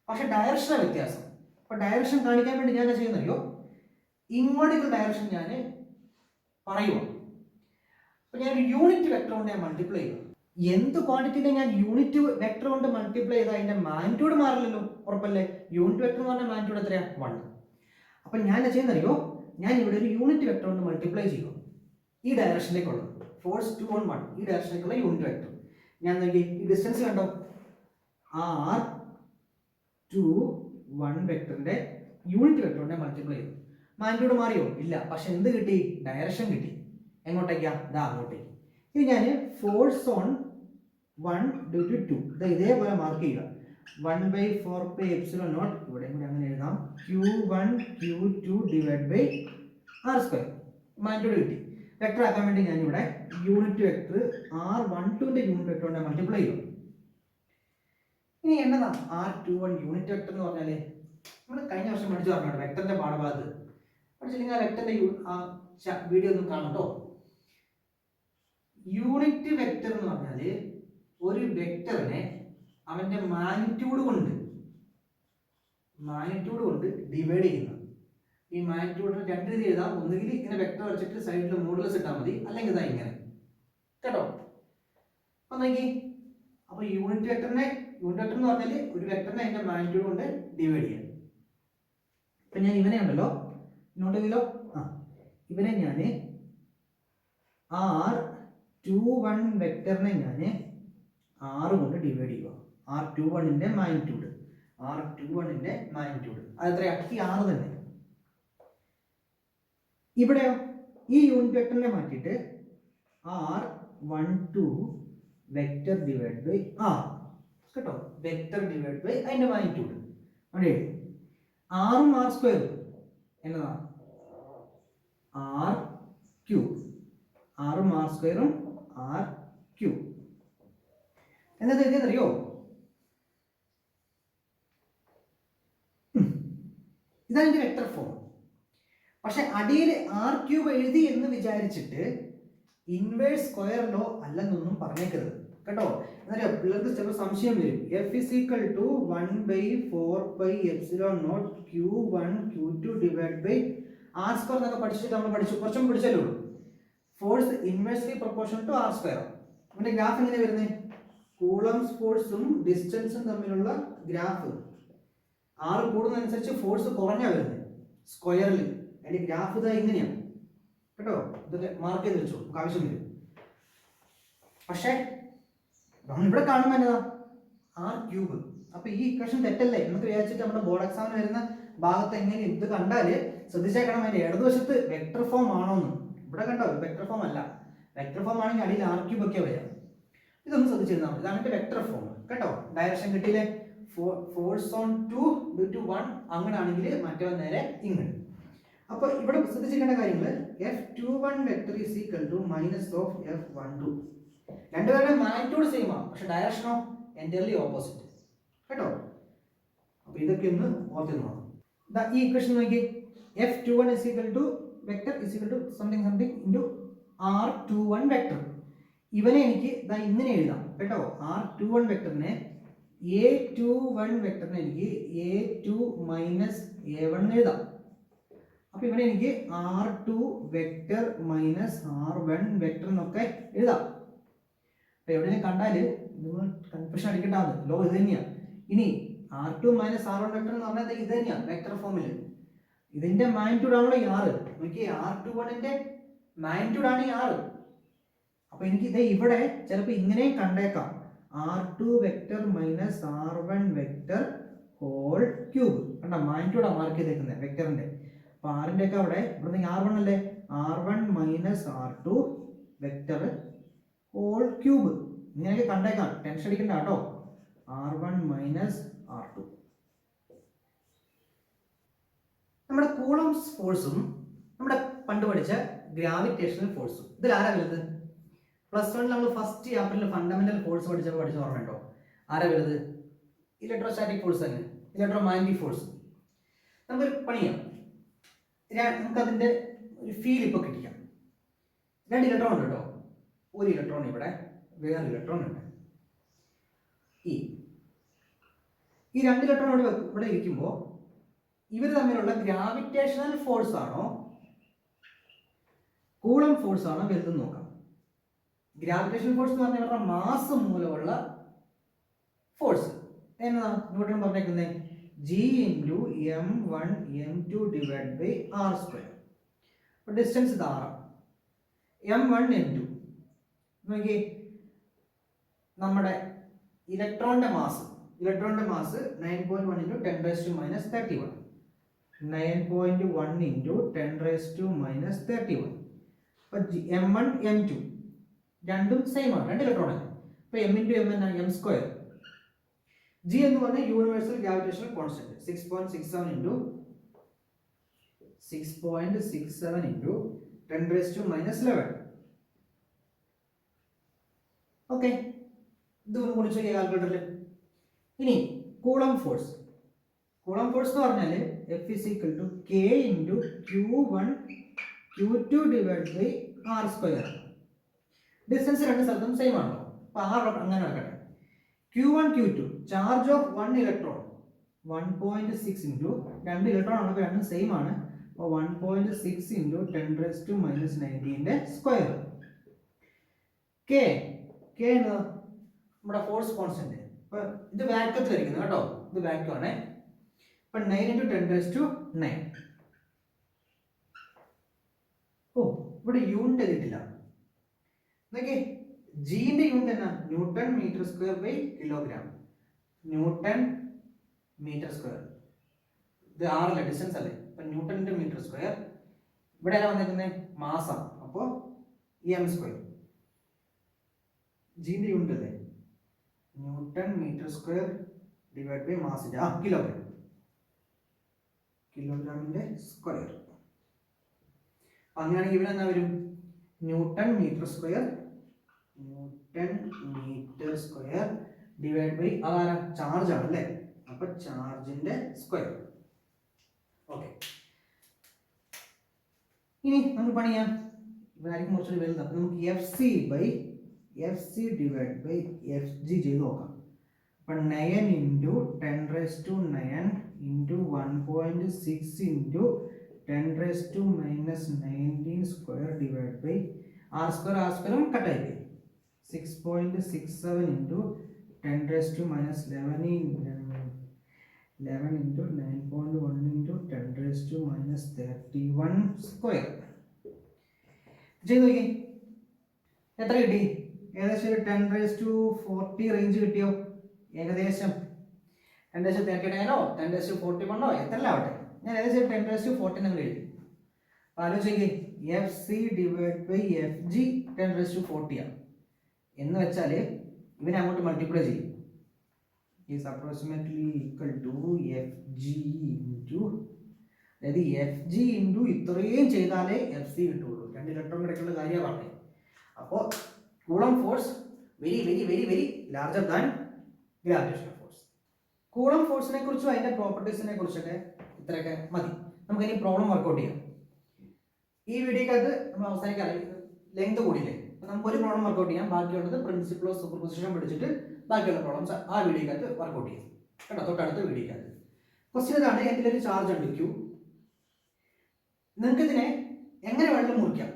പക്ഷെ ഡയറക്ഷനാണ് വ്യത്യാസം. അപ്പൊ ഡയറക്ഷൻ കാണിക്കാൻ വേണ്ടി ഞാൻ ചെയ്യുന്നറിയോ, ഇങ്ങോട്ടേക്കുള്ള ഡയറക്ഷൻ ഞാൻ പറയുക. അപ്പൊ ഞാൻ ഒരു യൂണിറ്റ് വെക്ടർ കൊണ്ട് ഞാൻ മൾട്ടിപ്ലൈ ചെയ്യുക. എന്ത് ക്വാണ്ടിറ്റിനെ ഞാൻ യൂണിറ്റ് വെക്ടർ കൊണ്ട് മൾട്ടിപ്ലൈ ചെയ്താൽ അതിന്റെ മാഗ്നിറ്റ്യൂഡ് മാറില്ലല്ലോ, ഉറപ്പല്ലേ. യൂണിറ്റ് വെക്ടർ എന്ന് പറഞ്ഞാൽ മാഗ്നിറ്റ്യൂഡ് എത്രയാ, 1. അപ്പൊ ഞാൻ ചെയ്യുന്നറിയോ, ഞാൻ ഇവിടെ ഒരു യൂണിറ്റ് വെക്ടർ കൊണ്ട് മൾട്ടിപ്ലൈ ചെയ്യും. ഈ ഡയറക്ഷനിലേക്കുള്ള ഫോഴ്സ് 2 on 1, ഈ ഡയറക്ഷനിലേക്കുള്ള യൂണിറ്റ് വെക്ടർ. ഞാൻ നോക്കി ഈ ഡിസ്റ്റൻസ് കണ്ടോ, R21 വെക്ടറിന്റെ യൂണിറ്റ് വെക്ടർ കൊണ്ട് മൾട്ടിപ്ലൈ ചെയ്തു. മാഗ്നിറ്റ്യൂഡ് മാറിയോ, ഇല്ല. പക്ഷെ എന്ത് കിട്ടി, ഡയറക്ഷൻ കിട്ടി. എങ്ങോട്ടേക്കാ, ഇതാ അങ്ങോട്ടേക്ക്. ഇനി ഞാൻ ഫോഴ്സ് ഓൺ 1 ഡ്യൂ ടു 2 ഇതേപോലെ മാർക്ക് ചെയ്യുക. 1/4πε0 ഇവിടെ കൂടി അങ്ങനെ എഴുതാം. Q1 Q2 divide by R². Magnitude കിട്ടി. വെക്ടർ ആക്കാൻ വേണ്ടി ഞാൻ ഇവിടെ യൂണിറ്റ് വെക്ടർ R12ന്റെ യൂണിറ്റ് വെക്ടർ കൊണ്ട് മൾട്ടിപ്ലൈ ചെയ്യും. ഇനി എന്നതാ R21 യൂണിറ്റ് വെക്ടർ എന്ന് പറഞ്ഞാല്, നമ്മൾ കഴിഞ്ഞ വർഷം പഠിച്ചു പറഞ്ഞോ വെക്ടറിന്റെ പാഠഭാഗത്ത് പഠിച്ചില്ലെങ്കിൽ ആ വെക്ടറിന്റെ വീഡിയോ ഒന്നും കാണട്ടോ. യൂണിറ്റ് വെക്ടർ എന്ന് പറഞ്ഞാല് ഒരു വെക്ടറിനെ അവന്റെ മാഗ്നിറ്റ്യൂഡ് കൊണ്ട് ഡിവൈഡ് ചെയ്യുന്നത്. ഈ മാഗ്നിറ്റ്യൂഡിന് 2 രീതി എഴുതാം. ഒന്നുകിൽ ഇങ്ങനെ വെക്ടർ വരച്ചിട്ട് സൈഡിൽ മോഡുലസ് ഇട്ടാൽ മതി, അല്ലെങ്കിൽ ഇതാ ഇങ്ങനെ കേട്ടോ. അപ്പൊ നോക്കി, അപ്പൊ യൂണിറ്റ് വെക്ടർ എന്ന് പറഞ്ഞാൽ ഒരു വെക്ടറിനെ അതിന്റെ മാഗ്നിറ്റ്യൂഡ് കൊണ്ട് ഡിവൈഡ് ചെയ്യാം. ഇപ്പൊ ഞാൻ ഇവനെ ഉണ്ടല്ലോ ഇങ്ങോട്ടെങ്കിലോ, ഇവനെ ഞാൻ R21 വെക്ടറിനെ ഞാൻ 6 കൊണ്ട് ഡിവൈഡ് ചെയ്യുക. R21ന്റെ മാഗ്നിറ്റ്യൂഡ് അത് എത്രയാ, ഈ 6 തന്നെ. ഇവിടെയോ ഈ യൂണിറ്റ് വെക്ടറിനെ മാറ്റിയിട്ട് R12 vector divide by R കേട്ടോ, വെക്ടർ ഡിവൈഡ് ബൈ അതിന്റെ മാഗ്നിറ്റ്യൂഡ്. അവിടെ 6ഉം R² എന്നതാ R³ 6ഉം R² R³ എന്നത് എഴുതിയെന്നറിയോ, ഇതാണ് എന്റെ വെക്ടർ ഫോം. പക്ഷെ അടിയിൽ R³ എഴുതി എന്ന് വിചാരിച്ചിട്ട് ഇൻവേഴ്സ് സ്ക്വയർ ലോ അല്ലെന്നൊന്നും പറഞ്ഞേക്കരുത് കേട്ടോ. എന്നറിയോ, പിള്ളേർക്ക് ചില സംശയം വരും. F is equal to 1/4πε0 Q1 Q2 divide by R² എന്നൊക്കെ പഠിച്ചിട്ട് നമ്മൾ കുറച്ചും പഠിച്ചല്ലോ. Force inversely proportional to R². നമ്മുടെ ഗ്രാഫ് എങ്ങനെ വരുന്നത്, കൂളംസ് ഫോഴ്സും ഡിസ്റ്റൻസും തമ്മിലുള്ള ഗ്രാഫ്. R കൂടുന്നതനുസരിച്ച് ഫോഴ്സ് കുറഞ്ഞാ വരുന്നത് സ്ക്വയറിൽ. അതിന്റെ ഗ്രാഫ് ഇതാ ഇങ്ങനെയാണ് കേട്ടോ. ഇതൊക്കെ മാർക്ക് ചെയ്ത് വെച്ചോ, നമുക്ക് ആവശ്യം വരും. പക്ഷെ നമ്മളിവിടെ കാണുമ്പോൾ എന്നതാ R³ അപ്പൊ ഈ ഇക്വേഷൻ തെറ്റല്ലേ എന്നൊക്കെ വിചാരിച്ചിട്ട് നമ്മുടെ ബോർഡ് എക്സാമിന് വരുന്ന ഭാഗത്ത് എങ്ങനെ ഇത് കണ്ടാല് ശ്രദ്ധിച്ചേക്കണം, അതിന്റെ ഇടതുവശത്ത് വെക്ടർ ഫോം ആണോന്ന്. ഇവിടെ കണ്ടോ വെക്ടർ ഫോം അല്ല. വെക്ടർ ഫോം ആണെങ്കിൽ അടിയിൽ R³ ഒക്കെ വരാം. ഇതൊന്ന് ശ്രദ്ധിച്ചിരുന്നാൽ മതി. ഇതാണ് എന്റെ വെക്ടർ ഫോം കേട്ടോ. ഡയറക്ഷൻ കിട്ടിയില്ലേ, ഫോഴ്സ് ഓൺ 2 ഡ്യൂ ടു 1 അങ്ങനെ ആണെങ്കിൽ മറ്റവൻ നേരെ ഇങ്ങനെ. അപ്പോൾ ഇവിടെ ശ്രദ്ധിച്ചിരിക്കേണ്ട കാര്യങ്ങൾ F21 vector is equal to minus of F12. രണ്ടുപേരുടെ മാഗ്നിറ്റ്യൂഡ് സെയിം ആണ്, പക്ഷെ ഡയറക്ഷനോ എൻറ്റയർലി ഓപ്പോസിറ്റ് കേട്ടോ. അപ്പോൾ ഇതൊക്കെ ഒന്ന് ഓർത്തിരുന്നോ. ഈ ഇക്വേഷൻ നോക്കി, F21 is equal to vector is equal to something something into R21 vector. ഇവനെ എനിക്ക് ഇങ്ങനെ എഴുതാം കേട്ടോ. R21 വെക്ടറിനെ A21 വെക്ടറിനെ എനിക്ക് A2 മൈനസ് A1 എഴുതാം. അപ്പൊ ഇവിടെ എനിക്ക് R2 vector minus R1 vector എന്നൊക്കെ എഴുതാം. അപ്പൊ എവിടെയെങ്കിലും കണ്ടാല് നിങ്ങൾ കൺഫ്യൂഷൻ അടിക്കേണ്ടതാണ്, ലോ ഇത് തന്നെയാണ്. ഇനി R2 മൈനസ് R1 വെക്ടർ എന്ന് പറഞ്ഞാൽ ഇത് തന്നെയാണ് വെക്ടർ ഫോമിൽ. ഇതിന്റെ മാഗ്നിറ്റ്യൂഡ് ആണല്ലോ ഈ R. നോക്കി, R21ന്റെ മാഗ്നിറ്റ്യൂഡ് ആണ് ഈ R. അപ്പൊ എനിക്ക് ഇത് ഇവിടെ ചിലപ്പോൾ ഇങ്ങനെ കണ്ടേക്കാം, R2 vector minus R1 vector whole cube. കണ്ട, മാഗ്നിറ്റ്യൂഡാണ് മാർക്ക് ചെയ്തേക്കുന്നത് വെക്ടറിന്റെ. അപ്പൊ ആറിന്റെ ഒക്കെ അവിടെ ഇവിടെ R1 അല്ലേ, R1 minus R2 vector whole cube. ഇങ്ങനെയൊക്കെ കണ്ടേക്കാം, ടെൻഷൻ അടിക്കണ്ട കേട്ടോ. R1 minus R2. നമ്മുടെ കൂളംസ് ഫോഴ്സും നമ്മുടെ പണ്ട് പഠിച്ച ഗ്രാവിറ്റേഷണൽ ഫോഴ്സും ഇതിൽ ആരാ വലുത്? പ്ലസ് 1 നമ്മൾ ഫസ്റ്റ് ചാപ്റ്ററിൽ ഫണ്ടമെന്റൽ ഫോഴ്സ് പഠിച്ച ഓർമ്മയുണ്ടോ? ആരാ വലുത്? ഇലക്ട്രോസ്റ്റാറ്റിക് ഫോഴ്സ് തന്നെ, ഇലക്ട്രോ മാഗ്നറ്റിക് ഫോഴ്സ്. നമുക്കൊരു പണിയാം, നമുക്കതിൻ്റെ ഒരു ഫീൽ ഇപ്പോൾ കിട്ടിക്കാം. 2 ഇലക്ട്രോൺ ഉണ്ട് കേട്ടോ. ഒരു ഇലക്ട്രോൺ ഇവിടെ, വേറെ ഇലക്ട്രോൺ ഉണ്ട്. ഈ 2 ഇലക്ട്രോൺ ഇവിടെ ഇരിക്കുമ്പോൾ ഇവർ തമ്മിലുള്ള ഗ്രാവിറ്റേഷണൽ ഫോഴ്സ് ആണോ കൂളം ഫോഴ്സ് ആണോ വലുതെന്ന് നോക്കാം. ഗ്രാവിറ്റേഷണൽ ഫോഴ്സ് എന്ന് പറഞ്ഞാൽ ഇവരുടെ മാസ് മൂലമുള്ള ഫോഴ്സ് എന്നതാ ന്യൂട്ടൺ പറഞ്ഞേക്കുന്നത് G into m1 m2 divided by r square. അപ്പോൾ ഡിസ്റ്റൻസ് ഇത് r. m1 m2 നോക്കി, നമ്മുടെ ഇലക്ട്രോണിന്റെ mass 9.1 into 10 raised to minus 31. 9.1 into 10 raised to minus 31. അപ്പോൾ m1 m2 രണ്ടും സെയിം ആണ്, 2 ഇലക്ട്രോൺ ആണ്. അപ്പോൾ m into m എന്നാണ് m സ്ക്വയർ. G എന്ന് പറഞ്ഞാൽ universal gravitational constant 6.67 into 10 raised to minus 11. Okay, ഇതൊന്ന് ഗുണിച്ച് നോക്കിയ കാൽക്കുലേറ്ററിൽ. ഇനി കൂളം ഫോഴ്സ് എന്ന് പറഞ്ഞാൽ F is equal to K into Q1 Q2 divided by R square. Distance 2 സ്ഥലത്തും സെയിം ആണല്ലോ. അപ്പോൾ R അങ്ങനെ നടക്കട്ടെ. Q1 Q2 charge of 1 electron 1.6 into 2 electron ആണ്, രണ്ടും സെയിം ആണ്. അപ്പോൾ 1.6 into 10 raised to minus 19 square. K എന്ന് നമ്മുടെ ഫോഴ്സ് കോൺസ്റ്റന്റ്. അപ്പോൾ ഇത് വാക്വത്തിലിരിക്കുന്നത് കേട്ടോ, ഇത് വാക്വം ആണ്. അപ്പോൾ 9 into 10 raised to 9. ഓ, ഇവിടെ യൂണിറ്റ് എഴുതിയിട്ടില്ല. നോക്കി, ജിന്റെ യൂണിറ്റ് എന്നാ? Newton metre square by kilogram. Newton metre square, ഇത് ആറല്ലേ, ഡിസ്റ്റൻസ് അല്ലേ. അപ്പൊ ന്യൂട്ടണിന്റെ മീറ്റർ സ്ക്വയർ. ഇവിടെ ആരാ വന്നിരിക്കുന്നത്? മാസം. അപ്പോൾ m സ്ക്വയർ. ജിന്റെ യൂണിറ്റ് അല്ലേ, newton metre square divide by മാസിന്റെ കിലോഗ്രാം, കിലോഗ്രാമിന്റെ സ്ക്വയർ. അങ്ങനെയാണെങ്കിൽ ഇവിടെ എന്താ വരും? Newton metre square divide by അതാരാ? ചാർജ് ആണ് അല്ലേ. അപ്പൊ ചാർജിന്റെ സ്ക്വയർ. ഓക്കെ, ഇനി നമുക്ക് പണിയാം. ഇവരായിരിക്കും കുറച്ചുകൂടി വലുത്. അപ്പൊ നമുക്ക് F C divide by F G ചെയ്ത് നോക്കാം. അപ്പൊ 9 into 10 raised to 9 into 1.6 into 10 raised to minus 19 square divided by r square കട്ടായി പോയി. 6.67 into 10 raised to minus 11 into 9.1 into 10 raised to minus 31 square. ചെയ്ത് നോക്കി, എത്ര കിട്ടി? ഏകദേശം ഒരു 10 raised to 40 റേഞ്ച് കിട്ടിയോ? ഏകദേശം 10 raised to 39 10 raised to 41 എത്രല്ല ആവട്ടെ, ഞാൻ ഏകദേശം 10 raised to 40 നിങ്ങൾ എഴുതി. ആലോചിക്കേ, F C divide by F G 10 raised to 40 ആണ് എന്ന് വെച്ചാൽ ഇവനെ അങ്ങോട്ട് മൾട്ടിപ്ലൈ ചെയ്യും. Is approximately equal to F G into അതായത് എഫ് ജി ഇൻറ്റു ഇത്രയും ചെയ്താലേ എഫ് സി കിട്ടുള്ളൂ. 2 ഇലക്ട്രോൺ കിടക്കുന്ന കാര്യമാണ് പറഞ്ഞത്. അപ്പോൾ coulomb force very very very very larger than gravitational force. Coulomb ഫോഴ്സിനെ കുറിച്ചും അതിന്റെ പ്രോപ്പർട്ടീസിനെ കുറിച്ചൊക്കെ ഇത്രയൊക്കെ മതി. നമുക്ക് ഇനി പ്രോബ്ലം വർക്ക്ഔട്ട് ചെയ്യാം. ഈ വീഡിയോക്കകത്ത് നമ്മൾ അവസാനിക്കാൻ ലെങ്ത് കൂടിയില്ലേ, നമുക്ക് ഒരു പ്രോബ്ലം വർക്ക്ഔട്ട് ചെയ്യാം. ബാക്കിയുള്ളത് പ്രിൻസിപ്പിൾ ഓഫ് സൂപ്പർപോസിഷൻ പഠിച്ചിട്ട് ബാക്കിയുള്ള പ്രോബ്ലംസ് ആ വീഡിയോക്കകത്ത് വർക്ക്ഔട്ട് ചെയ്യാം കേട്ടോ, തൊട്ടടുത്ത വീഡിയോക്കകത്ത്. ക്വസ്റ്റ്യൻ ഇതാണ്, എന്തിലൊരു ചാർജ് ഉണ്ട് ക്യൂ. നിങ്ങൾക്ക് ഇതിനെ എങ്ങനെ വേണമെങ്കിലും മുറിക്കാം.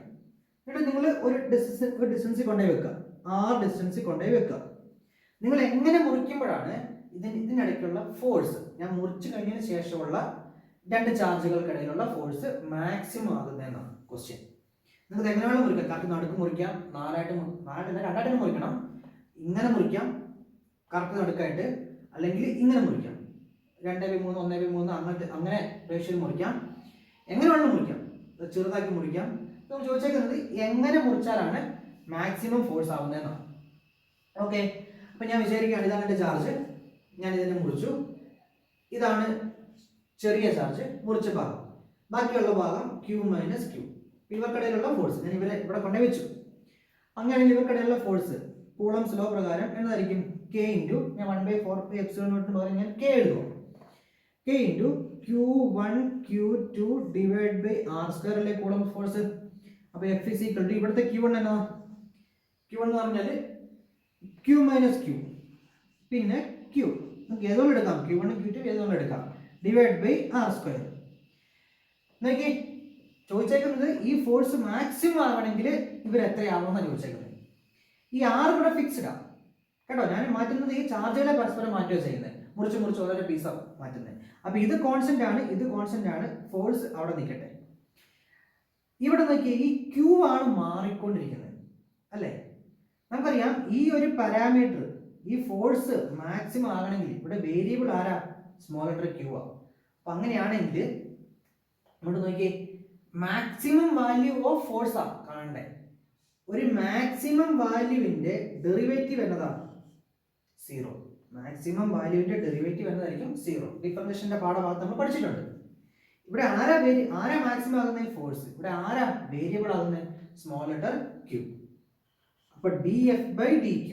എന്നിട്ട് നിങ്ങൾ ഒരു ഡിസ്റ്റൻസിൽ കൊണ്ടുപോയി വെക്കുക, ആ ഡിസ്റ്റൻസിൽ കൊണ്ടുപോയി വെക്കുക. നിങ്ങൾ എങ്ങനെ മുറിക്കുമ്പോഴാണ് ഇതിനിടയ്ക്കുള്ള ഫോഴ്സ്, ഞാൻ മുറിച്ചു കഴിഞ്ഞതിന് ശേഷമുള്ള 2 ചാർജുകൾക്കിടയിലുള്ള ഫോഴ്സ് മാക്സിമം ആകുന്നതെന്നാണ് ക്വസ്റ്റ്യൻ. നിങ്ങൾക്ക് എങ്ങനെ വേണം മുറിക്കാം. കറക്റ്റ് നടുക്ക് മുറിക്കാം, 2ആയിട്ട് മുറിക്കണം. ഇങ്ങനെ മുറിക്കാം കറക്റ്റ് നടുക്കായിട്ട്, അല്ലെങ്കിൽ ഇങ്ങനെ മുറിക്കാം 2/3 1/3 അങ്ങനത്തെ അങ്ങനെ റേഷ്യോയിൽ മുറിക്കാം. എങ്ങനെ വേണം മുറിക്കാം, ചെറുതാക്കി മുറിക്കാം. നമ്മൾ ചോദിച്ചേക്കുന്നത് എങ്ങനെ മുറിച്ചാലാണ് മാക്സിമം ഫോഴ്സ് ആവുന്നതെന്നാണ്. ഓക്കെ, അപ്പം ഞാൻ വിചാരിക്കുകയാണ് ഇതാണ് എൻ്റെ ചാർജ്, ഞാൻ ഇതിനെ മുറിച്ചു, ഇതാണ് ചെറിയ ചാർജ് മുറിച്ച ഭാഗം, ബാക്കിയുള്ള ഭാഗം Q മൈനസ് Q. ഇവർക്കിടയിലുള്ള ഫോഴ്സ് ഞാൻ ഇവിടെ കൊണ്ടുപോയി വെച്ചു. അങ്ങനെയാണെങ്കിൽ ഇവർക്കിടയിലുള്ള ഫോഴ്സ് കൂളംസ് ലോ പ്രകാരം എന്നതായിരിക്കും K ഇൻറ്റു, ഞാൻ 1/4πε0 പകരം ഞാൻ K എഴുതും. K into Q1 Q2 divide by R square അല്ലേ കൂളംസ് ഫോഴ്സ്. അപ്പോൾ F ഇസ് ഈക്വൽ ടു ഇവിടുത്തെ Q1 എന്നാ, Q1 എന്ന് പറഞ്ഞാൽ Q മൈനസ് Q പിന്നെ Q, നമുക്ക് ഏതുകൊണ്ട് എടുക്കാം, Q1 Q2 ഏതുകൊണ്ട് എടുക്കാം, ഡിവൈഡ് ബൈ R സ്ക്വയർ. നോക്കി ചോദിച്ചേക്കുന്നത് ഈ ഫോഴ്സ് മാക്സിമം ആവണമെങ്കിൽ ഇവർ എത്രയാവുമെന്നാണ് ചോദിച്ചേക്കുന്നത്. ഈ R ഇവിടെ ഫിക്സ്ഡ് ആണ് കേട്ടോ, ഞാൻ മാറ്റുന്നത് ഈ ചാർജുകളെ പരസ്പരം മാറ്റുക ചെയ്യുന്നത്, മുറിച്ച് ഓരോ പീസാണ് മാറ്റുന്നത്. അപ്പോൾ ഇത് കോൺസ്റ്റന്റ് ആണ്, ഇത് കോൺസ്റ്റന്റ് ആണ്, ഫോഴ്സ് അവിടെ നിൽക്കട്ടെ. ഇവിടെ നോക്കിയാൽ ഈ Q ആണ് മാറിക്കൊണ്ടിരിക്കുന്നത് അല്ലേ. നമുക്കറിയാം ഈ ഒരു പാരാമീറ്റർ, ഈ ഫോഴ്സ് മാക്സിമം ആകണമെങ്കിൽ ഇവിടെ വേരിയബിൾ ആരാ, സ്മോൾ ലെറ്റർ Q ആണ്. അപ്പൊ അങ്ങനെയാണെങ്കിൽ ഇവിടെ നോക്കിയേ മാക്സിമം വാല്യൂ ഓഫ് ഫോഴ്സ് ആണ് കാണണ്ടേ. ഒരു മാക്സിമം വാല്യൂവിന്റെ ഡെറിവേറ്റീവ് എന്നതാണ് 0. Maximum വാല്യൂവിന്റെ derivative എന്നതായിരിക്കും 0. ഡിഫറൻഷിയേഷന്റെ പാഠഭാഗത്ത് നമ്മൾ പഠിച്ചിട്ടുണ്ട്. ഇവിടെ ആരാ മാക്സിമം ആകുന്ന ഫോഴ്സ്, ഇവിടെ ആരാ വേരിയബിൾ ആകുന്നത്, സ്മോൾ ലെറ്റർ Q. അപ്പൊ dF/dQ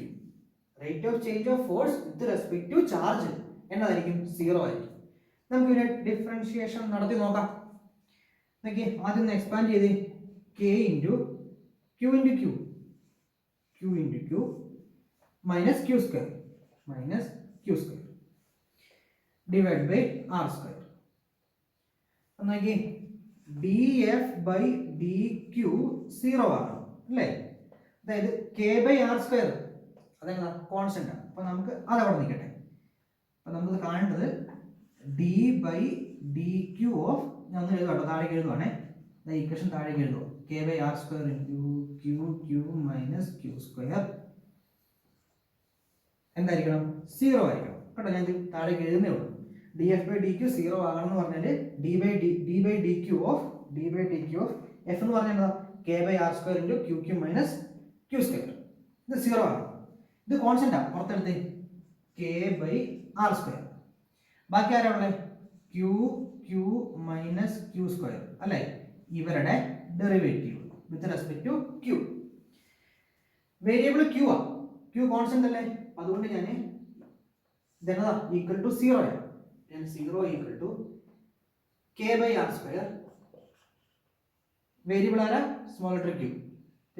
rate of change of force with respect to charge എന്നതായിരിക്കും 0 ആയിരിക്കും. നമുക്ക് ഇതിനെ ഡിഫറൻഷിയേഷൻ നടത്തി നോക്കാം. നോക്കി ആദ്യം ഒന്ന് എക്സ്പാൻഡ് ചെയ്ത് K into Q into Q, Q into Q minus Q square divide by R square. നോക്കി dF/dQ 0 ആണ് അല്ലേ. അതായത് K/R സ്ക്വയർ അതെന്താ കോൺസ്റ്റന്റ് ആണ്. അപ്പൊ നമുക്ക് അതവിടെ നിൽക്കട്ടെ. അപ്പൊ നമുക്ക് കാണേണ്ടത് d/dq ഓഫ്, ഞാൻ ഒന്ന് എഴുതാം, താഴേക്ക് എഴുതുവാണേ, ഈക്വേഷൻ താഴേക്ക് എഴുതുക, K/R square into Q minus Q square എന്തായിരിക്കണം, 0 ആയിരിക്കണം കേട്ടോ. ഞാൻ താഴേക്ക് എഴുതുന്നേ ഉള്ളൂ. dF/dq 0 ആകണം എന്ന് പറഞ്ഞാൽ d/dq ഓഫ് f എന്ന് പറഞ്ഞാൽ എന്താ, K/R square into Q minus Q square. ഇത് 0 ആണ്, ഇത് കോൺസ്റ്റന്റ് ആണ്, പുറത്തെടുത്ത് K/R സ്ക്വയർ. ബാക്കി ആരാ ഉള്ളത്, Q മൈനസ് Q സ്ക്വയർ അല്ലേ, ഇവരുടെ derivative with respect to Q. Variable Q ആണ്, Q കോൺസ്റ്റന്റ് അല്ലേ, അതുകൊണ്ട് ഞാൻ ഇതെന്നതാ ഈക്വൽ ടു 0 ആണ്. ഞാൻ 0 equal to K/R square, variable ആരാ, സ്മോൾ ലെറ്റർ Q.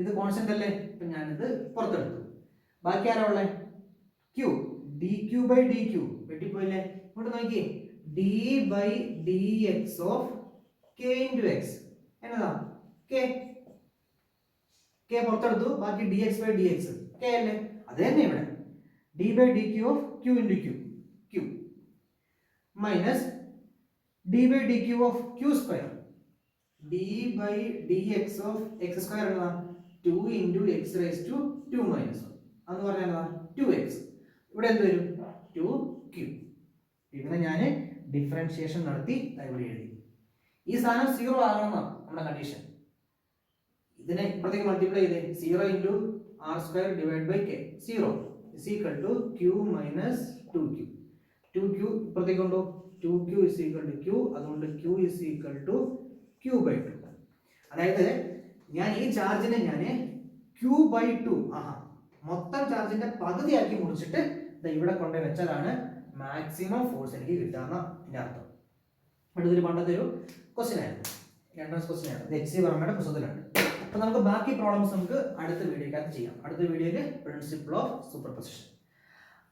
ഇത് കോൺസ്റ്റന്റ് അല്ലേ, ഇപ്പൊ ഞാനിത് പുറത്തെടുത്തു. ബാക്കി ആരാ ഉള്ളത്, Q, dQ/dQ വെട്ടിപ്പോയില്ലേ. ഇങ്ങോട്ട് നോക്കിയേ d/dx of K into X എന്നതാ K പുറത്തെടുത്തു, ബാക്കി dx/dx K അല്ലേ, അത് തന്നെ ഇവിടെ d/dq of Q into Q minus d/dq of Q square, d/dx of x square എന്നതാ 2 into x raise to 2 minus 1 എന്ന് പറഞ്ഞാൽ 2x. ഇവിടെ എന്ത് വരും, 2Q. ഇതിനെ ഞാൻ ഡിഫറൻഷിയേഷൻ നടത്തി ഇവിടെ എഴുതി. ഈ സാധനം 0 ആകണമെന്നാണ് നമ്മുടെ കണ്ടീഷൻ. ഇതിനെ ഇപ്പുറത്തേക്ക് മൾട്ടിപ്ലൈ ചെയ്തേ, 0 into R square divide by K 0 is equal to Q minus 2Q. 2Q ഇപ്പുറത്തേക്ക് കൊണ്ടു, 2q is equal to q, അതുകൊണ്ട് q is equal to q by 2. അതായത് ഞാൻ ഈ ചാർജിനെ ഞാൻ q by 2 മൊത്തം ചാർജിന്റെ പകുതിയാക്കി മുറിച്ചിട്ട് ഇവിടെ കൊണ്ടുപോയി വെച്ചാലാണ് മാക്സിമം ഫോഴ്സ് എനിക്ക് കിട്ടാന്ന എൻ്റെ അർത്ഥം. അടുത്തൊരു പണ്ടത്തെ ഒരു ക്വസ്റ്റ്യൻ ആയിരുന്നു, എൻട്രൻസ് ക്വസ്റ്റ്യൻ ആയിരുന്നു, HC വർമ്മയുടെ പുസ്തകത്തിലുണ്ട്. അപ്പൊ നമുക്ക് ബാക്കി പ്രോബ്ലംസ് നമുക്ക് അടുത്ത വീഡിയോക്കകത്ത് ചെയ്യാം. അടുത്ത വീഡിയോയിൽ പ്രിൻസിപ്പിൾ ഓഫ് സൂപ്പർപൊസിഷൻ.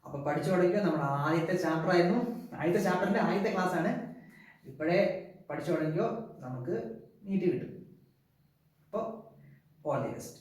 അപ്പൊ പഠിച്ചു തുടങ്ങിയോ, നമ്മുടെ ആദ്യത്തെ ചാപ്റ്റർ ആയിരുന്നു, ആദ്യത്തെ ചാപ്റ്ററിന്റെ ആദ്യത്തെ ക്ലാസ് ആണ്. ഇപ്പോഴേ പഠിച്ചു തുടങ്ങിയോ നമുക്ക് നീറ്റ് കിട്ടും. അപ്പോൾ ഓൾ ദി ബെസ്റ്റ്.